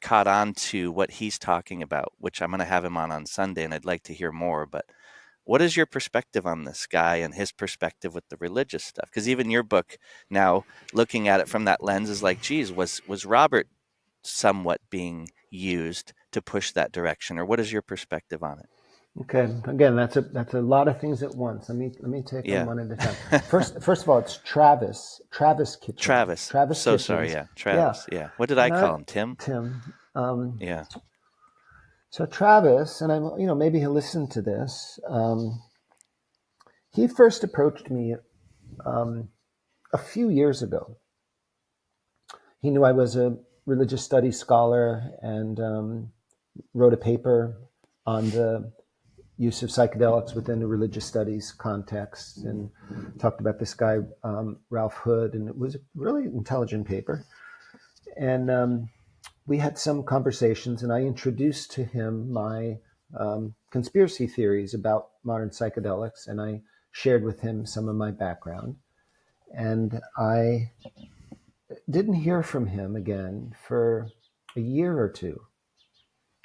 caught on to what he's talking about, which I'm going to have him on Sunday, and I'd like to hear more. But What is your perspective on this guy and his perspective with the religious stuff? Because even your book now, looking at it from that lens, is like, geez, was Robert somewhat being used to push that direction, or what is your perspective on it? Okay, again, that's a lot of things at once. Let me take them Yeah. one at a time. First of all, it's Travis Kitchen, Travis. Travis So sorry. Kitchens. Yeah. Yeah, Travis. Yeah. What did I call not him? Tim? Tim. Yeah. So Travis, and I'm, maybe he'll listen to this. He first approached me a few years ago. He knew I was a religious studies scholar and wrote a paper on the use of psychedelics within the religious studies context, and talked about this guy, Ralph Hood, and it was a really intelligent paper. And we had some conversations, and I introduced to him my conspiracy theories about modern psychedelics, and I shared with him some of my background. And I didn't hear from him again for a year or two.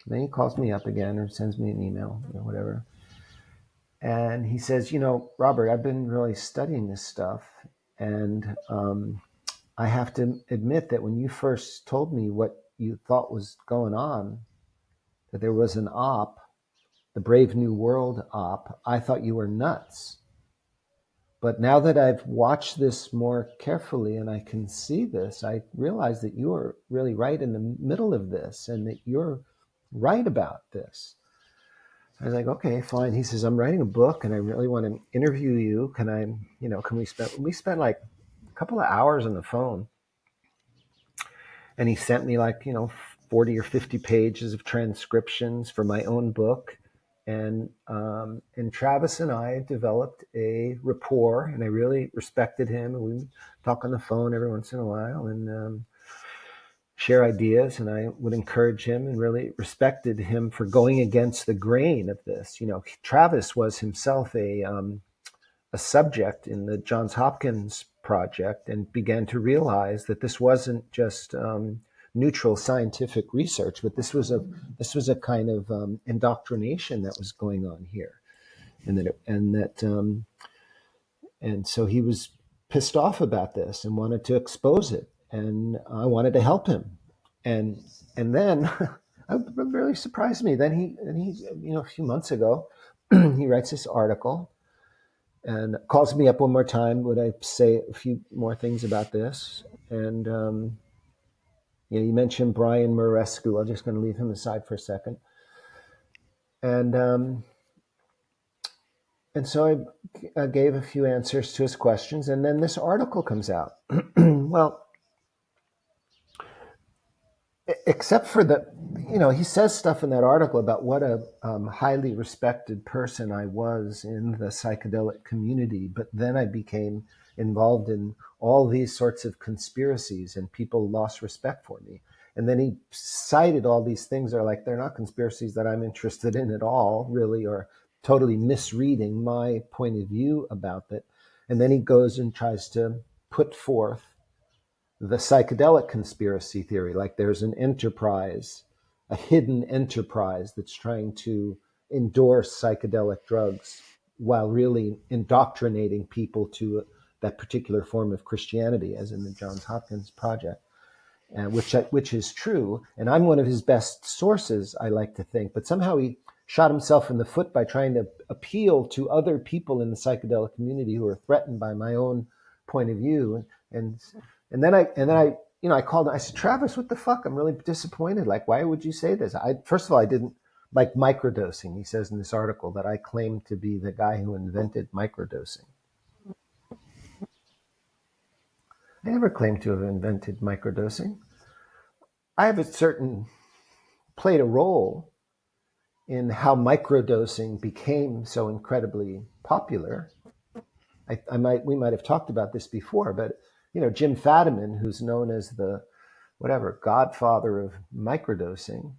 Then he calls me up again or sends me an email or whatever. And he says, Robert, I've been really studying this stuff. And I have to admit that when you first told me what you thought was going on, that there was an op, the Brave New World op, I thought you were nuts. But now that I've watched this more carefully and I can see this, I realize that you are really right in the middle of this and that you're right about this. I was like, okay, fine. He says, I'm writing a book and I really want to interview you. Can we spent like a couple of hours on the phone, and he sent me 40 or 50 pages of transcriptions for my own book. And Travis and I developed a rapport, and I really respected him. And we would talk on the phone every once in a while and share ideas. And I would encourage him and really respected him for going against the grain of this. Travis was himself a subject in the Johns Hopkins project and began to realize that this wasn't just neutral scientific research, but this was a kind of indoctrination that was going on here, and so he was pissed off about this and wanted to expose it, and I wanted to help him, and then it really surprised me. Then he a few months ago, he writes this article and calls me up one more time. Would I say a few more things about this? And you mentioned Brian Murarescu. I'm just going to leave him aside for a second. And so I gave a few answers to his questions, and then this article comes out. Well, except for he says stuff in that article about what a highly respected person I was in the psychedelic community, but then I became involved in all these sorts of conspiracies and people lost respect for me. And then he cited all these things that are like, they're not conspiracies that I'm interested in at all, really, or totally misreading my point of view about it. And then he goes and tries to put forth the psychedelic conspiracy theory, like there's an enterprise, a hidden enterprise that's trying to endorse psychedelic drugs while really indoctrinating people to that particular form of Christianity, as in the Johns Hopkins Project, which is true. And I'm one of his best sources, I like to think. But somehow he shot himself in the foot by trying to appeal to other people in the psychedelic community who are threatened by my own point of view. And then I called him. I said, Travis, what the fuck? I'm really disappointed. Like, why would you say this? First of all, I didn't like microdosing. He says in this article that I claim to be the guy who invented microdosing. I never claimed to have invented microdosing. I have played a role in how microdosing became so incredibly popular. We might have talked about this before, but Jim Fadiman, who's known as the godfather of microdosing,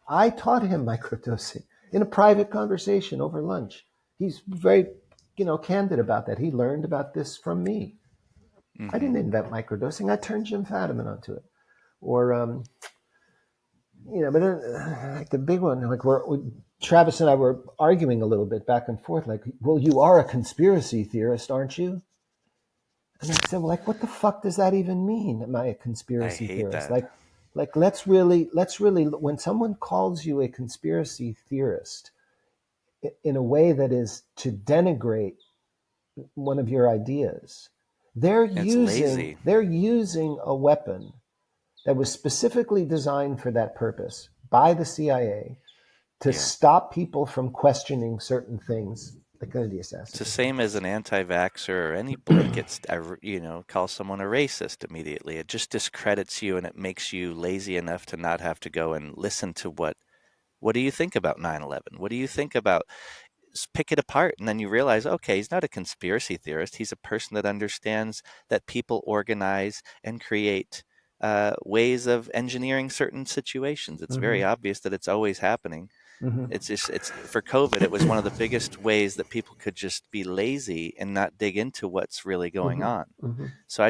I taught him microdosing in a private conversation over lunch. He's very, candid about that. He learned about this from me. I didn't invent microdosing. I turned Jim Fadiman onto it. Or but then, like the big one, like Travis and I were arguing a little bit back and forth, like, well, you are a conspiracy theorist, aren't you? And I said, well, like, what the fuck does that even mean? Am I a I conspiracy hate theorist? that. Like, let's really, when someone calls you a conspiracy theorist in a way that is to denigrate one of your ideas, they're It's using lazy. they're using a weapon that was specifically designed for that purpose by the CIA to Yeah. stop people from questioning certain things, like the It's the assassination. same as an anti-vaxxer or any blanket, call someone a racist immediately. It just discredits you and it makes you lazy enough to not have to go and listen to what do you think about 9/11? What do you think about pick it apart and then you realize, okay, he's not a conspiracy theorist. He's a person that understands that people organize and create ways of engineering certain situations. It's Mm-hmm. very obvious that it's always happening. Mm-hmm. It's for COVID, it was one of the biggest ways that people could just be lazy and not dig into what's really going Mm-hmm. on. Mm-hmm. So I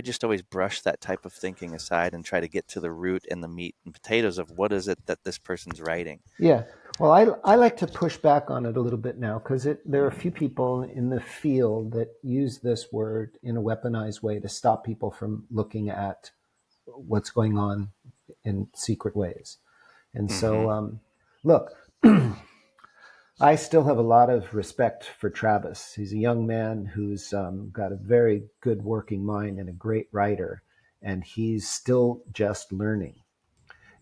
just always brush that type of thinking aside and try to get to the root and the meat and potatoes of what is it that this person's writing. Yeah. Well, I like to push back on it a little bit now because there are a few people in the field that use this word in a weaponized way to stop people from looking at what's going on in secret ways. And Hmm. so, look, I still have a lot of respect for Travis. He's a young man who's got a very good working mind and a great writer, and he's still just learning.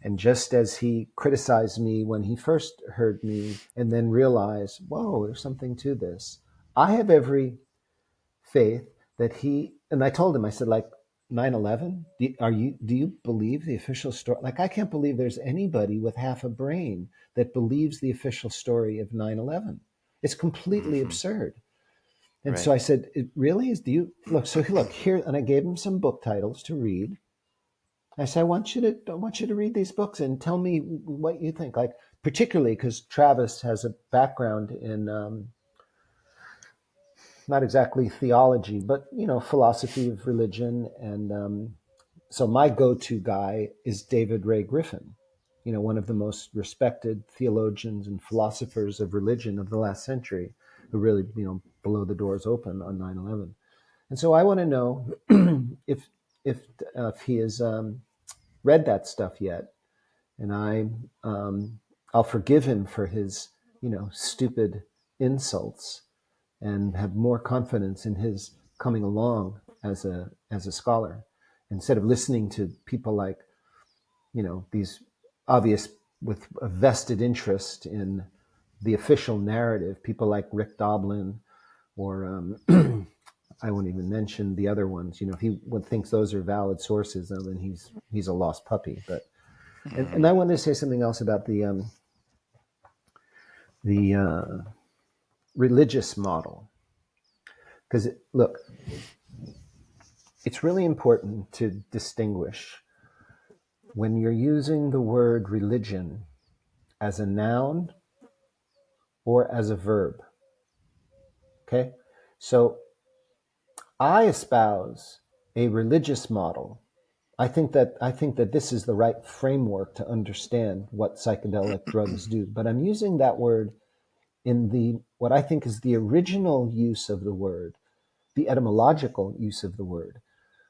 And just as he criticized me when he first heard me and then realized, whoa, there's something to this, I have every faith that and I told him, I said, like, 9/11, do you believe the official story? Like, I can't believe there's anybody with half a brain that believes the official story of 9/11. It's completely Hmm. absurd. And so Right. I said, it really is. Do you look? So look here, and I gave him some book titles to read. I said, I want you to read these books and tell me what you think. Like, particularly because Travis has a background in not exactly theology, but philosophy of religion. And so my go-to guy is David Ray Griffin, one of the most respected theologians and philosophers of religion of the last century, who really, blew the doors open on 9/11. And so I want to know if if he has read that stuff yet, and I'll forgive him for his stupid insults and have more confidence in his coming along as a scholar instead of listening to people like these obvious with a vested interest in the official narrative, people like Rick Doblin or I won't even mention the other ones. If he thinks those are valid sources, then he's a lost puppy. But and Hmm. I wanted to say something else about the religious model, because look, it's really important to distinguish when you're using the word religion as a noun or as a verb. Okay, so I espouse a religious model. I think that this is the right framework to understand what psychedelic drugs do. But I'm using that word in the what I think is the original use of the word, the etymological use of the word,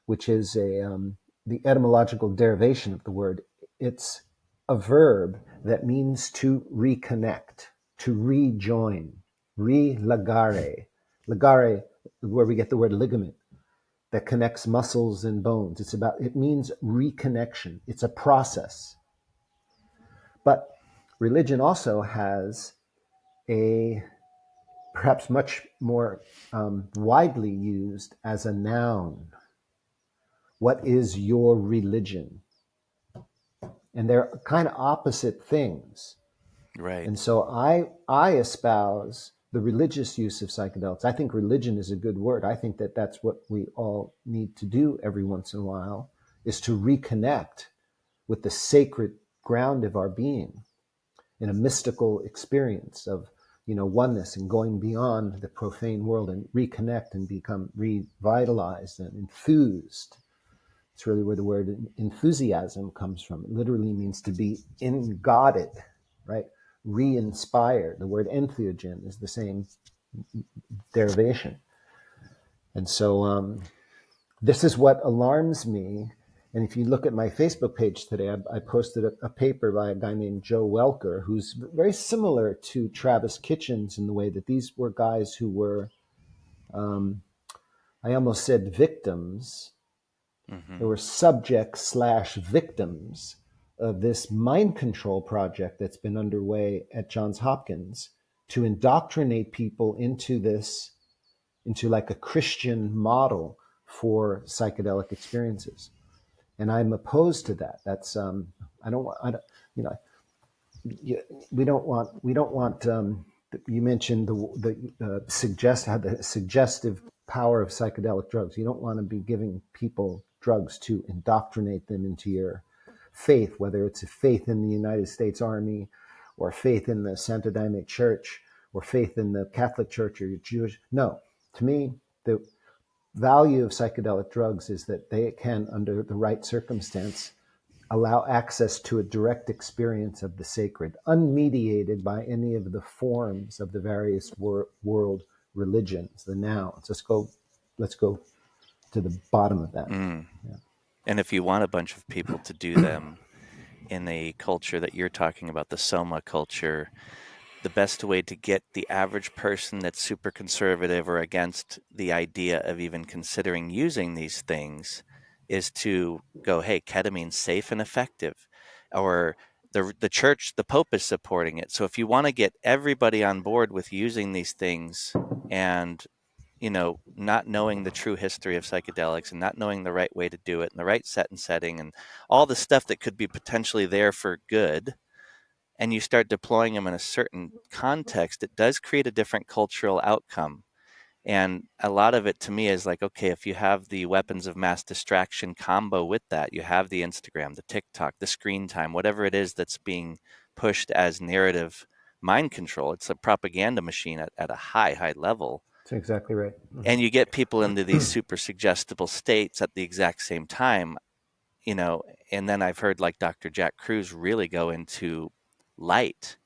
which is the etymological derivation of the word. It's a verb that means to reconnect, to rejoin, religare. Ligare, where we get the word ligament, that connects muscles and bones. It means reconnection. It's a process. But religion also has a perhaps much more widely used as a noun. What is your religion? And they're kind of opposite things. Right. And so I espouse the religious use of psychedelics. I think religion is a good word. I think that that's what we all need to do every once in a while, is to reconnect with the sacred ground of our being in a mystical experience of oneness and going beyond the profane world and reconnect and become revitalized and enthused. It's really where the word enthusiasm comes from. It literally means to be engodded, right? Re-inspire. The word entheogen is the same derivation. And so this is what alarms me. And if you look at my Facebook page today, I posted a paper by a guy named Joe Welker, who's very similar to Travis Kitchens in the way that these were guys who were, I almost said victims. They were subjects slash victims of this mind control project that's been underway at Johns Hopkins to indoctrinate people into this, into like a Christian model for psychedelic experiences. And I'm opposed to that. That's I don't want, you know, we don't want. You mentioned the suggestive power of psychedelic drugs. You don't want to be giving people drugs to indoctrinate them into your faith, whether it's a faith in the United States Army, or faith in the Santo Daime Church, or faith in the Catholic Church, or your Jewish. No, to me, the value of psychedelic drugs is that they can, under the right circumstance, allow access to a direct experience of the sacred, unmediated by any of the forms of the various world religions, the nouns. Let's go to the bottom of that. Yeah. And if you want a bunch of people to do them in a culture that you're talking about, the Soma culture, the best way to get the average person that's super conservative or against the idea of even considering using these things is to go, hey, ketamine's safe and effective. Or the church, the Pope is supporting it. So if you want to get everybody on board with using these things and not knowing the true history of psychedelics and not knowing the right way to do it and the right set and setting and all the stuff that could be potentially there for good, and you start deploying them in a certain context, it does create a different cultural outcome. And a lot of it to me is like, okay, if you have the weapons of mass distraction combo with that, you have the Instagram, the TikTok, the screen time, whatever it is that's being pushed as narrative mind control. It's a propaganda machine at a high level. That's exactly right. And you get people into these super suggestible states at the exact same time, and then I've heard like Dr. Jack Kruse really go into light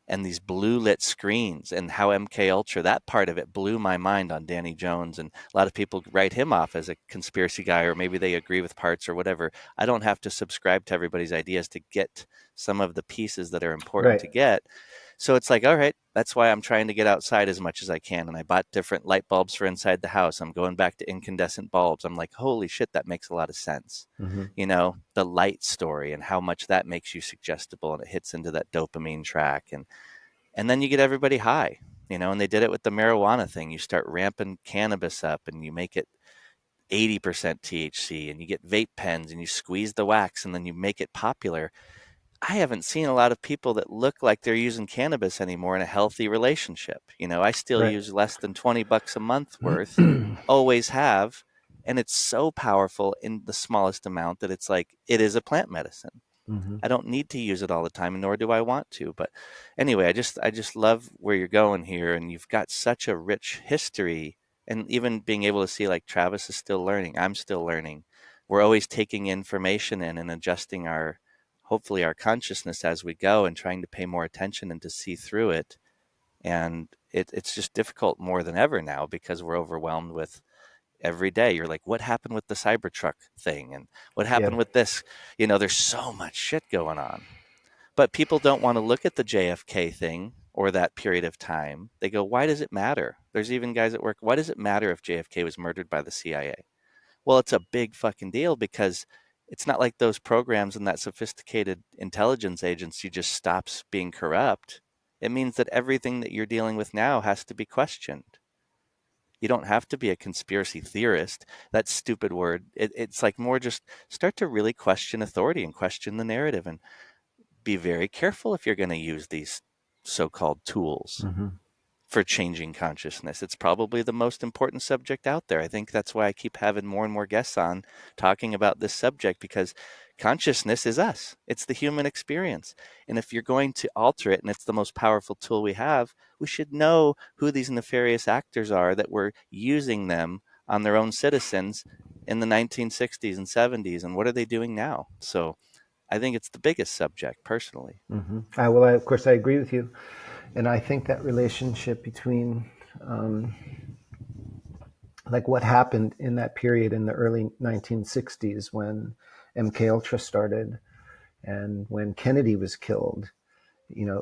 and these blue lit screens and how MKUltra, that part of it blew my mind on Danny Jones. And a lot of people write him off as a conspiracy guy, or maybe they agree with parts or whatever. I don't have to subscribe to everybody's ideas to get some of the pieces that are important to get. So it's like, all right, that's why I'm trying to get outside as much as I can. And I bought different light bulbs for inside the house. I'm going back to incandescent bulbs. I'm like, holy shit, that makes a lot of sense. The light story and how much that makes you suggestible, and it hits into that dopamine track. And then you get everybody high, and they did it with the marijuana thing. You start ramping cannabis up and you make it 80% THC, and you get vape pens and you squeeze the wax and then you make it popular. I haven't seen a lot of people that look like they're using cannabis anymore in a healthy relationship. I still use less than $20 a month worth, always have. And it's so powerful in the smallest amount that it's like, it is a plant medicine. I don't need to use it all the time, nor do I want to. But anyway, I just love where you're going here, and you've got such a rich history, and even being able to see like Travis is still learning, I'm still learning. We're always taking information in and adjusting hopefully our consciousness as we go, and trying to pay more attention and to see through it. And it's just difficult more than ever now because we're overwhelmed with every day. You're like, what happened with the Cybertruck thing? And what happened with this? There's so much shit going on. But people don't want to look at the JFK thing or that period of time. They go, why does it matter? There's even guys at work, why does it matter if JFK was murdered by the CIA? Well, it's a big fucking deal because it's not like those programs and that sophisticated intelligence agency just stops being corrupt. It means that everything that you're dealing with now has to be questioned. You don't have to be a conspiracy theorist. That stupid word. It's like more just start to really question authority and question the narrative, and be very careful if you're going to use these so-called tools for changing consciousness. It's probably the most important subject out there. I think that's why I keep having more and more guests on talking about this subject, because consciousness is us. It's the human experience. And if you're going to alter it, and it's the most powerful tool we have, we should know who these nefarious actors are that were using them on their own citizens in the 1960s and 70s, and what are they doing now? So I think it's the biggest subject, personally. Mm-hmm. Well, of course, I agree with you. And I think that relationship between, like what happened in that period in the early 1960s when MKUltra started and when Kennedy was killed,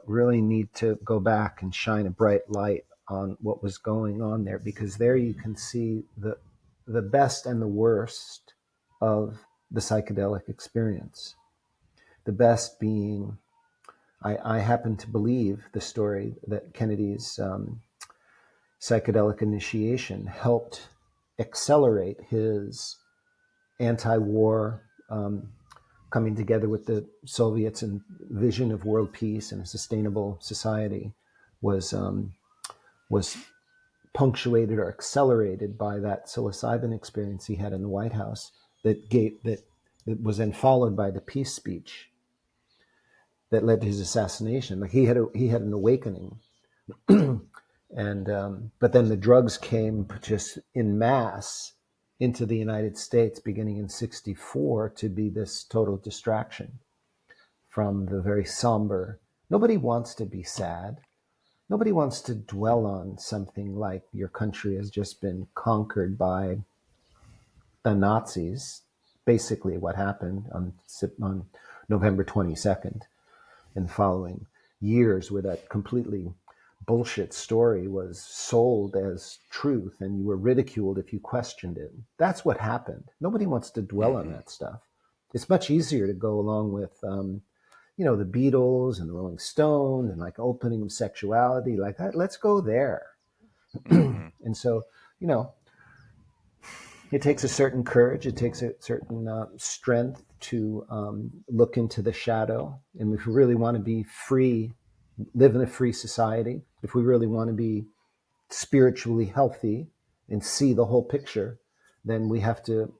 really need to go back and shine a bright light on what was going on there, because there you can see the best and the worst of the psychedelic experience. The best being, I happen to believe the story that Kennedy's psychedelic initiation helped accelerate his anti-war coming together with the Soviets and vision of world peace and a sustainable society was punctuated or accelerated by that psilocybin experience he had in the White House that was then followed by the peace speech that led to his assassination. Like he had an awakening, and but then the drugs came just in mass into the United States beginning in '64 to be this total distraction from the very somber. Nobody wants to be sad. Nobody wants to dwell on something like your country has just been conquered by the Nazis. Basically, what happened on November 22nd and following years, where that completely bullshit story was sold as truth and you were ridiculed if you questioned it. That's what happened. Nobody wants to dwell on that stuff. It's much easier to go along with the Beatles and the Rolling Stones and like opening of sexuality, like that. Let's go there. Mm-hmm. And so, it takes a certain courage. It takes a certain strength to look into the shadow. And if we really want to be free, live in a free society, if we really want to be spiritually healthy and see the whole picture, then we have to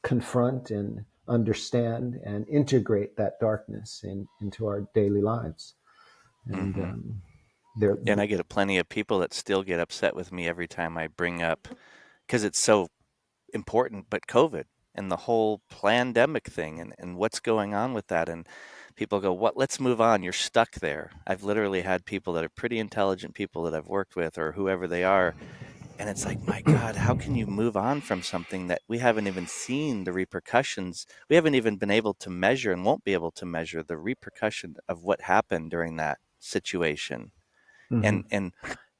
confront and understand and integrate that darkness into our daily lives. And And I get plenty of people that still get upset with me every time I bring up, because it's so important, but COVID and the whole pandemic thing and what's going on with that. And people go, "What? Let's move on. You're stuck there." I've literally had people that are pretty intelligent people that I've worked with or whoever they are. And it's like, my God, how can you move on from something that we haven't even seen the repercussions? We haven't even been able to measure and won't be able to measure the repercussion of what happened during that situation, mm-hmm. and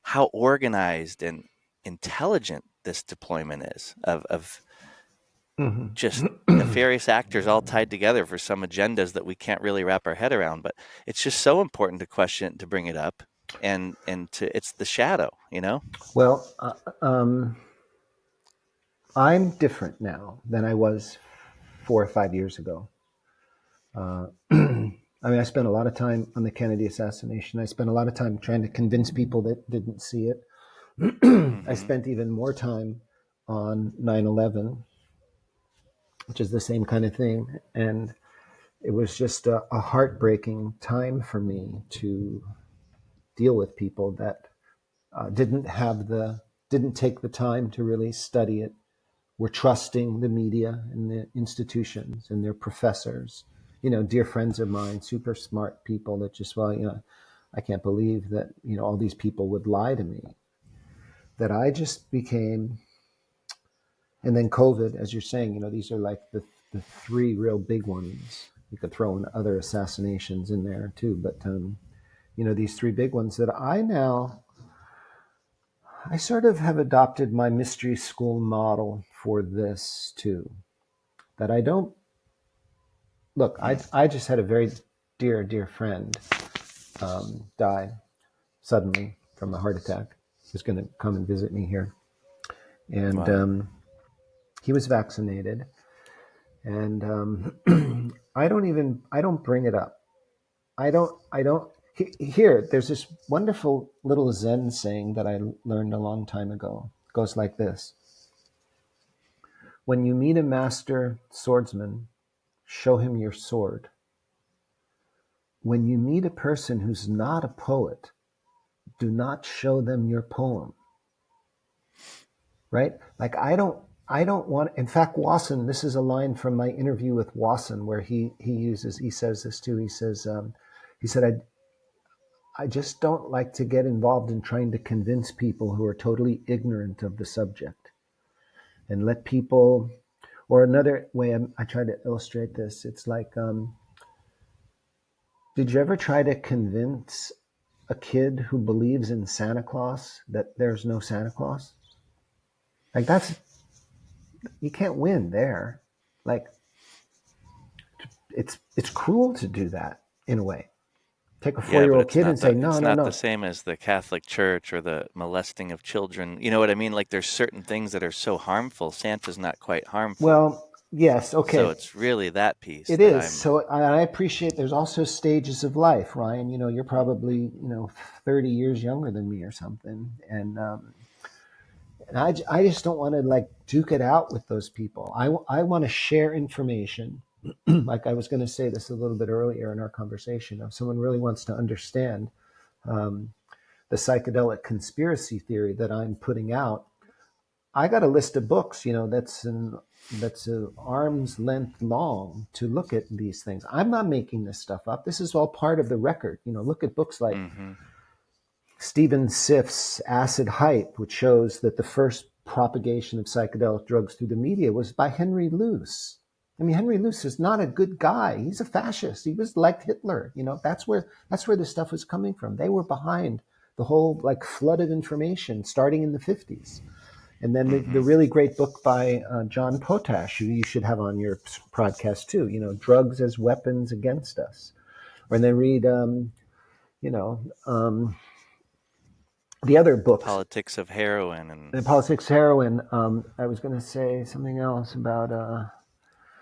how organized and intelligent this deployment is of Mm-hmm. just nefarious actors all tied together for some agendas that we can't really wrap our head around. But it's just so important to question it, to bring it up, and it's the shadow, Well, I'm different now than I was 4 or 5 years ago. I spent a lot of time on the Kennedy assassination. I spent a lot of time trying to convince people that didn't see it. I spent even more time on 9/11, which is the same kind of thing. And it was just a heartbreaking time for me to deal with people that didn't take the time to really study it, were trusting the media and the institutions and their professors, dear friends of mine, super smart people that just, I can't believe that, all these people would lie to me. That I just became, and then COVID, as you're saying, these are like the three real big ones. You could throw in other assassinations in there too, but, these three big ones that I sort of have adopted my mystery school model for this too. That I don't look. I just had a very dear friend die suddenly from a heart attack. He was going to come and visit me here, and Wow. he was vaccinated. And I don't bring it up. I don't. Here, there's this wonderful little Zen saying that I learned a long time ago. It goes like this: when you meet a master swordsman, show him your sword. When you meet a person who's not a poet, do not show them your poem. Right? Like I don't I don't want, in fact, Wasson, this is a line from my interview with Wasson where he says this too. He said, I just don't like to get involved in trying to convince people who are totally ignorant of the subject and let people, or another way I try to illustrate this, it's like, did you ever try to convince a kid who believes in Santa Claus that there's no Santa Claus? Like you can't win there. Like it's cruel to do that in a way. Take a Yeah, but 4-year-old kid and say, no, it's no, not the no. same as the Catholic Church or the molesting of children. You know what I mean? Like there's certain things that are so harmful. Santa's not quite harmful. Well, yes, So okay. it's really that piece It that is. I'm So I appreciate there's also stages of life, Ryan. You're probably, 30 years younger than me or something. And I just don't want to like duke it out with those people. I want to share information. Like I was going to say this a little bit earlier in our conversation. If someone really wants to understand um, the psychedelic conspiracy theory that I'm putting out, I got a list of books, that's an arm's length long to look at these things. I'm not making this stuff up. This is all part of the record. Look at books like hmm Stephen Siff's Acid Hype, which shows that the first propagation of psychedelic drugs through the media was by Henry Luce. I mean, Henry Luce is not a good guy. He's a fascist. He was like Hitler. That's where this stuff was coming from. They were behind the whole like flood of information starting in the 50s. And then the hmm really great book by John Potash, who you should have on your podcast too, Drugs as Weapons Against Us. Or then read, you know, um, the other The books, politics of heroin and The Politics of Heroin. I was going to say something else about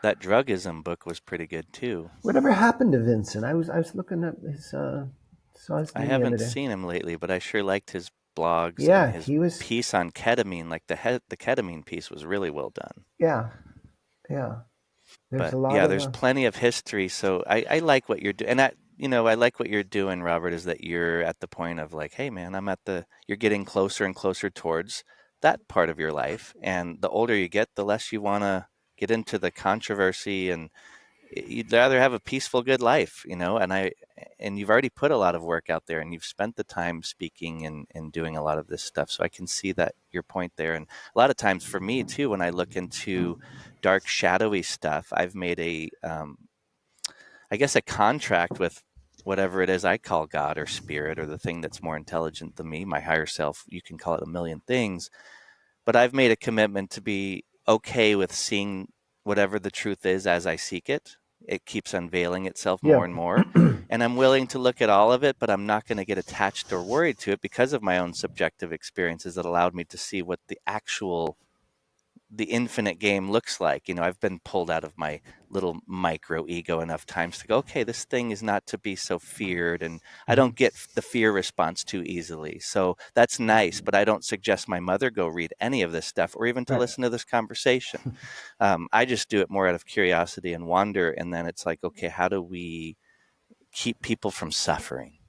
that drugism book was pretty good too. whatever happened to Vincent. I was looking at saw his I name the other haven't day. seen him lately, but I sure liked his blogs and Yeah, his he was. piece on ketamine. Like the ketamine piece was really well done. Yeah, yeah. There's But a lot yeah, of there's plenty of history. So I like what you're doing. And I like what you're doing, Robert, is that you're at the point of like, hey, man, you're getting closer and closer towards that part of your life. And the older you get, the less you want to get into the controversy and you'd rather have a peaceful, good life, and you've already put a lot of work out there and you've spent the time speaking and doing a lot of this stuff. So I can see that your point there. And a lot of times for me too, when I look into dark, shadowy stuff, I've made I guess, a contract with whatever it is I call God or spirit or the thing that's more intelligent than me, my higher self. You can call it a million things, but I've made a commitment to be okay with seeing whatever the truth is as I seek it. It keeps unveiling itself yeah, more and more. And I'm willing to look at all of it, but I'm not going to get attached or worried to it because of my own subjective experiences that allowed me to see what the infinite game looks like. I've been pulled out of my little micro ego enough times to go, okay, this thing is not to be so feared. And I Mhm. don't get the fear response too easily. So that's nice. But I don't suggest my mother go read any of this stuff or even to Right. listen to this conversation. I just do it more out of curiosity and wonder. And then it's like, okay, how do we keep people from suffering?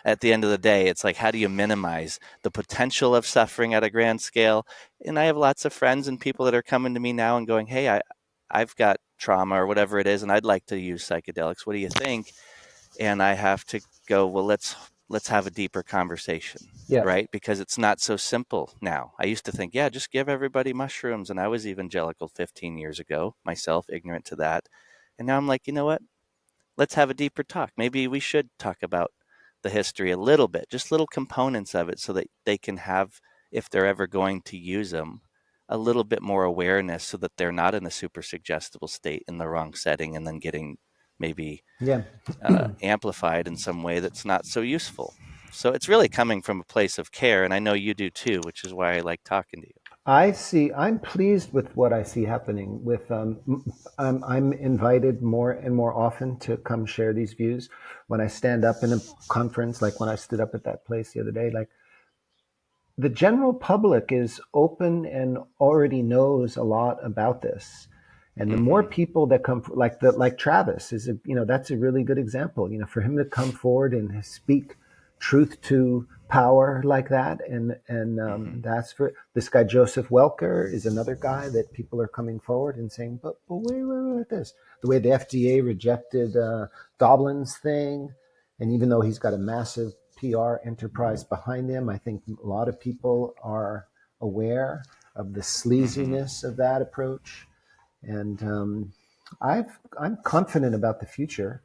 At the end of the day, it's like, how do you minimize the potential of suffering at a grand scale? And I have lots of friends and people that are coming to me now and going, hey, I've got trauma or whatever it is, and I'd like to use psychedelics. What do you think? And I have to go, well, let's have a deeper conversation, Yeah. right? Because it's not so simple now. I used to think, yeah, just give everybody mushrooms. And I was evangelical 15 years ago, myself, ignorant to that. And now I'm like, you know what? Let's have a deeper talk. Maybe we should talk about the history a little bit, just little components of it so that they can have, if they're ever going to use them, a little bit more awareness so that they're not in a super suggestible state in the wrong setting and then getting maybe Yeah. amplified in some way that's not so useful. So it's really coming from a place of care, and I know you do too, which is why I like talking to you. I'm pleased with what I see happening with, I'm invited more and more often to come share these views when I stand up in a conference, like when I stood up at that place the other day, like the general public is open and already knows a lot about this. And the more Mm-hmm. people that come, like Travis is, that's a really good example, for him to come forward and speak, truth to power like that, and that's for this guy. Joseph Welker is another guy that people are coming forward and saying, but wait, this the way the FDA rejected Doblin's thing, and even though he's got a massive PR enterprise behind him, I think a lot of people are aware of the sleaziness of that approach, and I'm confident about the future.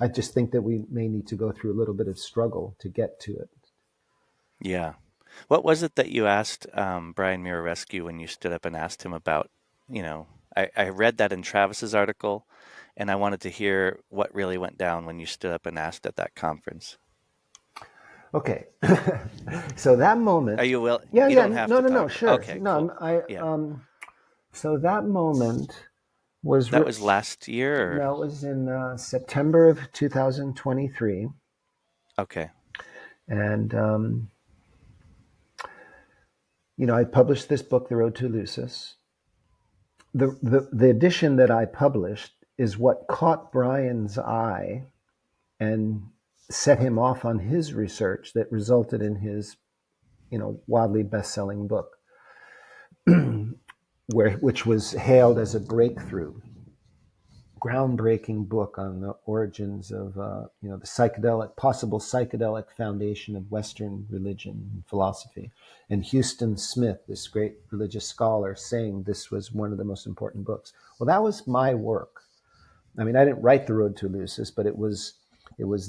I just think that we may need to go through a little bit of struggle to get to it. Yeah. What was it that you asked Brian Murarescu when you stood up and asked him about, you know, I read that in Travis's article, and I wanted to hear what really went down when you stood up and asked at that conference. Okay. So that moment. Are you will? Yeah, You yeah. don't have No, to no, no. talk. Sure. Okay, No, cool. Yeah. So that moment was. That was last year, or? No, it was in September of 2023, Okay. and I published this book, The Road to Eleusis. The edition that I published is what caught Brian's eye and set him off on his research that resulted in his, wildly best-selling book, which was hailed as a breakthrough, groundbreaking book on the origins of, the possible psychedelic foundation of Western religion and philosophy. And Huston Smith, this great religious scholar, saying this was one of the most important books. Well, that was my work. I mean, I didn't write The Road to Eleusis, but it was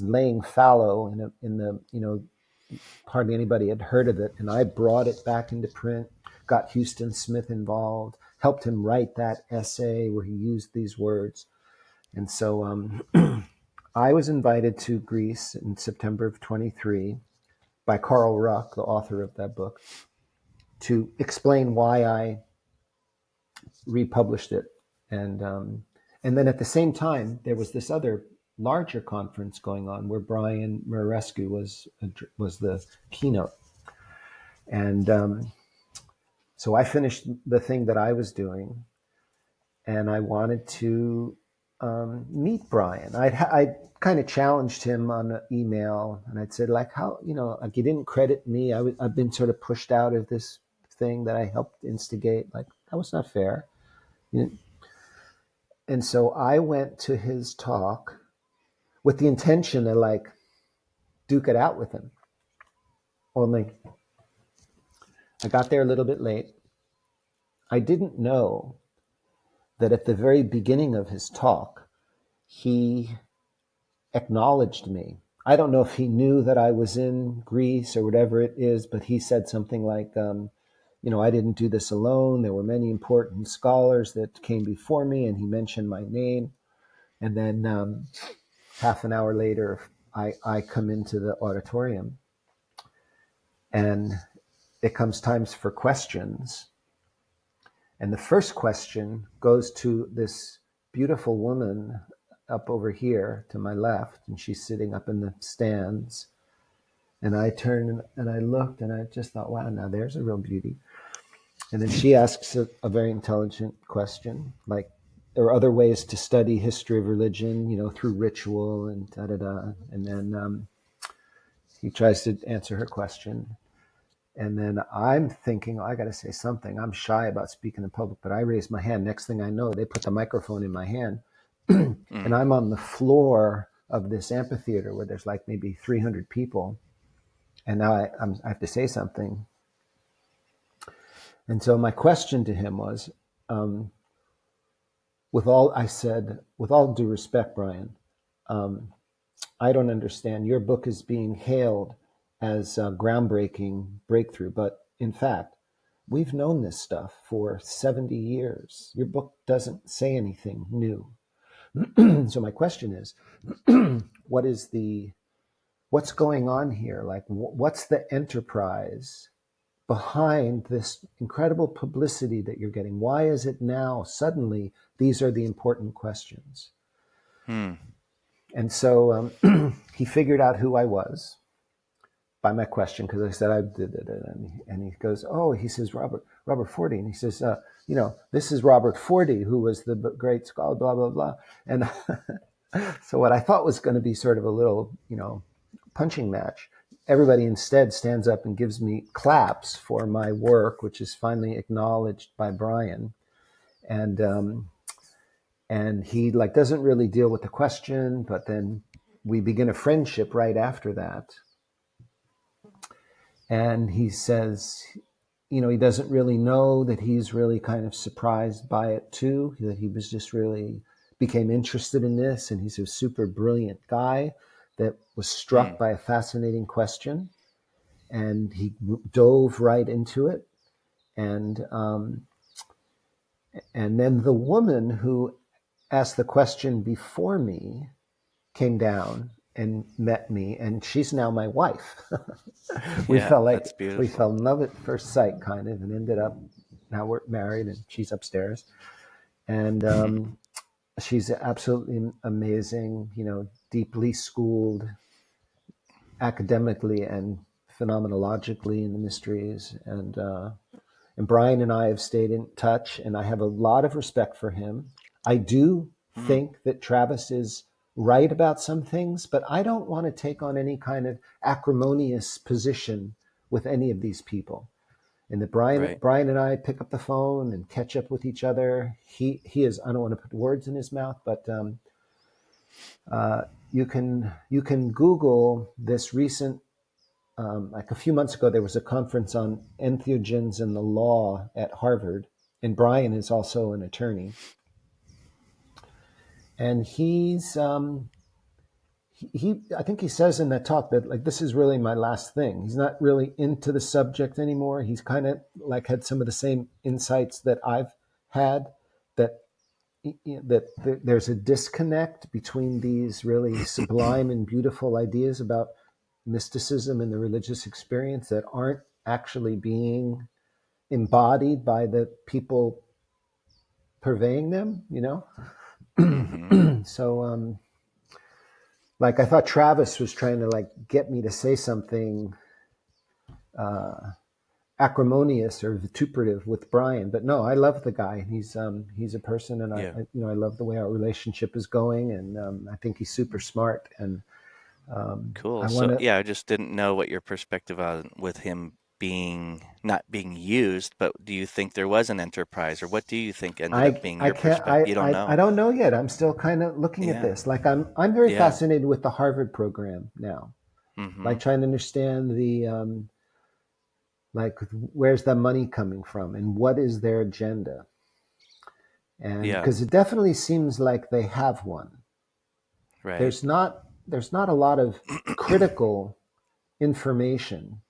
laying fallow in the hardly anybody had heard of it, and I brought it back into print, got Huston Smith involved, helped him write that essay where he used these words. And so I was invited to Greece in September of 23 by Carl Ruck, the author of that book, to explain why I republished it. And then at the same time, there was this other larger conference going on where Brian Murarescu was the keynote. And so I finished the thing that I was doing, and I wanted to meet Brian. I kind of challenged him on an email, and I'd said, like, how, like, you didn't credit me. I've been sort of pushed out of this thing that I helped instigate. Like, that was not fair. And so I went to his talk with the intention to, like, duke it out with him. Only I got there a little bit late. I didn't know that at the very beginning of his talk, he acknowledged me. I don't know if he knew that I was in Greece or whatever it is, but he said something like, I didn't do this alone. There were many important scholars that came before me, and he mentioned my name. And then half an hour later, I come into the auditorium, and it comes times for questions. And the first question goes to this beautiful woman up over here to my left, and she's sitting up in the stands. And I turned and I looked, and I just thought, wow, now there's a real beauty. And then she asks a very intelligent question, like, there are other ways to study history of religion, through ritual and da-da-da. And then he tries to answer her question. And then I'm thinking, I got to say something. I'm shy about speaking in public, but I raise my hand. Next thing I know, they put the microphone in my hand. And I'm on the floor of this amphitheater where there's like maybe 300 people. And now I have to say something. And so my question to him was, with all due respect, Brian, I don't understand. Your book is being hailed as a groundbreaking breakthrough, but in fact, we've known this stuff for 70 years. Your book doesn't say anything new. So my question is, what's going on here? Like, what's the enterprise behind this incredible publicity that you're getting? Why is it now suddenly these are the important questions? And so he figured out who I was by my question, because I said I did it, and he goes, oh, he says Robert Forte, and he says, this is Robert Forte, who was the great scholar, blah blah blah. And so what I thought was going to be sort of a little, punching match. Everybody instead stands up and gives me claps for my work, which is finally acknowledged by Brian. And he like doesn't really deal with the question, but then we begin a friendship right after that. And he says, he doesn't really know that he's really kind of surprised by it too, that he was just really became interested in this. And he's a super brilliant guy that was struck by a fascinating question. And he dove right into it. And then the woman who asked the question before me came down and met me, and she's now my wife. we That's beautiful. fell in love at first sight, kind of, and ended up now we're married, and she's upstairs, and she's absolutely amazing. Deeply schooled academically and phenomenologically in the mysteries, and Brian and I have stayed in touch, and I have a lot of respect for him. I do think that Travis is right about some things, but I don't want to take on any kind of acrimonious position with any of these people. And that Brian and I pick up the phone and catch up with each other. He is, I don't want to put words in his mouth, but you can Google this recent. Like a few months ago, there was a conference on entheogens and the law at Harvard, and Brian is also an attorney. And he's, I think he says in that talk that like this is really my last thing. He's not really into the subject anymore. He's kind of like had some of the same insights that I've had, that there's a disconnect between these really sublime and beautiful ideas about mysticism and the religious experience that aren't actually being embodied by the people purveying them, So, like I thought Travis was trying to like get me to say something acrimonious or vituperative with Brian, but no, I love the guy. He's a person, and I love the way our relationship is going, and I think he's super smart. And Cool. I just didn't know what your perspective on with him not being used, but do you think there was an enterprise, or what do you think ended up being your perspective? You don't know. I don't know yet. I'm still kind of looking at this. Like I'm very fascinated with the Harvard program now. Like trying to understand the like where's the money coming from and what is their agenda. And because it definitely seems like they have one. Right. There's not a lot of critical information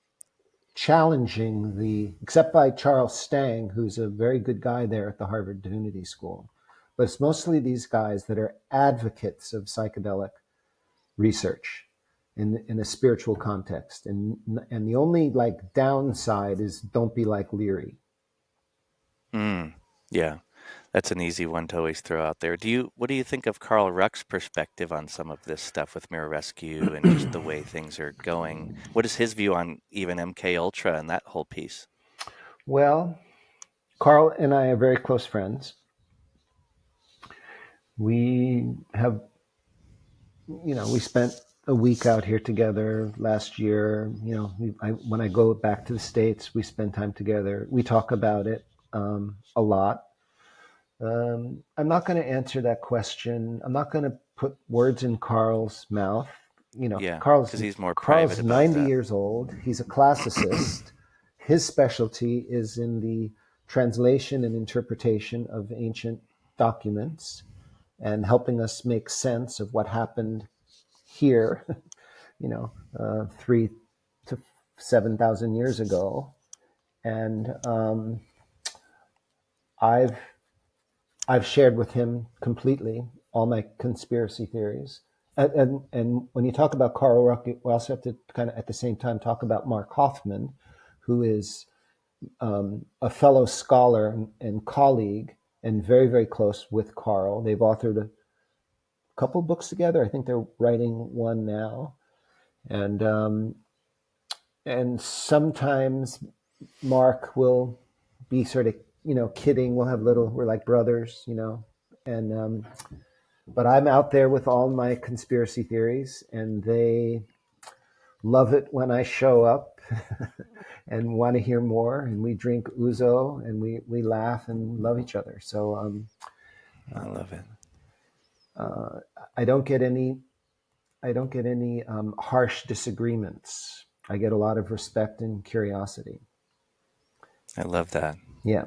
challenging except by Charles Stang, who's a very good guy there at the Harvard Divinity School. But it's mostly these guys that are advocates of psychedelic research in a spiritual context. And the only like downside is don't be like Leary. Yeah. That's an easy one to always throw out there. What do you think of Carl Ruck's perspective on some of this stuff with Mirror Rescue and just the way things are going? What is his view on even MKUltra and that whole piece? Well, Carl and I are very close friends. We have, we spent a week out here together last year. When I go back to the States, we spend time together. We talk about it a lot. I'm not going to answer that question. I'm not going to put words in Carl's mouth. Carl's he's more private about 90 that. years old. He's a classicist. His specialty is in the translation and interpretation of ancient documents and helping us make sense of what happened here, 3,000 to 7,000 years ago. And I've shared with him completely all my conspiracy theories. And when you talk about Carl Ruck, we also have to kind of at the same time talk about Mark Hofmann, who is a fellow scholar and colleague and very, very close with Carl. They've authored a couple books together. I think they're writing one now. And sometimes Mark will be sort of, kidding. We're like brothers, and but I'm out there with all my conspiracy theories, and they love it when I show up and want to hear more. And we drink ouzo and we laugh and love each other. So I love it. I don't get any harsh disagreements. I get a lot of respect and curiosity. I love that. Yeah.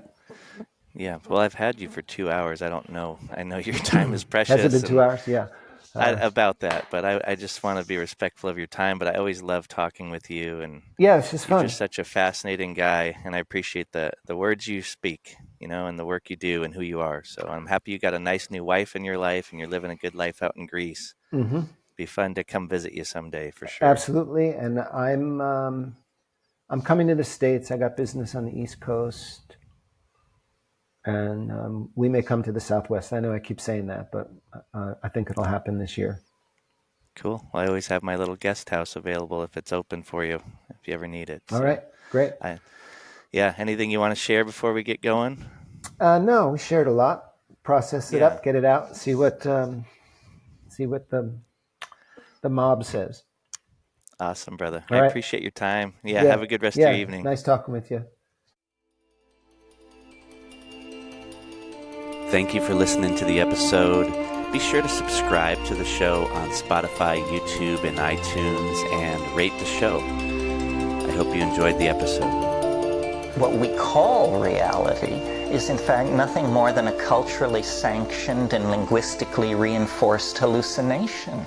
Yeah. Well, I've had you for 2 hours. I don't know. I know your time is precious. Has it been 2 hours? Yeah. About that, but I just want to be respectful of your time. But I always love talking with you, and yeah, it's just you're fun. just such a fascinating guy, and I appreciate the words you speak, and the work you do and who you are. So I'm happy you got a nice new wife in your life, and you're living a good life out in Greece. Mm-hmm. It'd be fun to come visit you someday for sure. Absolutely, and I'm coming to the States. I got business on the East Coast. And we may come to the Southwest. I know I keep saying that, but I think it'll happen this year. Cool. Well, I always have my little guest house available if it's open for you, if you ever need it. All right, great. Yeah, anything you want to share before we get going? No, we shared a lot. Process it up, get it out, see what the mob says. Awesome, brother. All I right. appreciate your time. Yeah, have a good rest of your evening. Nice talking with you. Thank you for listening to the episode. Be sure to subscribe to the show on Spotify, YouTube, and iTunes, and rate the show. I hope you enjoyed the episode. What we call reality is in fact nothing more than a culturally sanctioned and linguistically reinforced hallucination.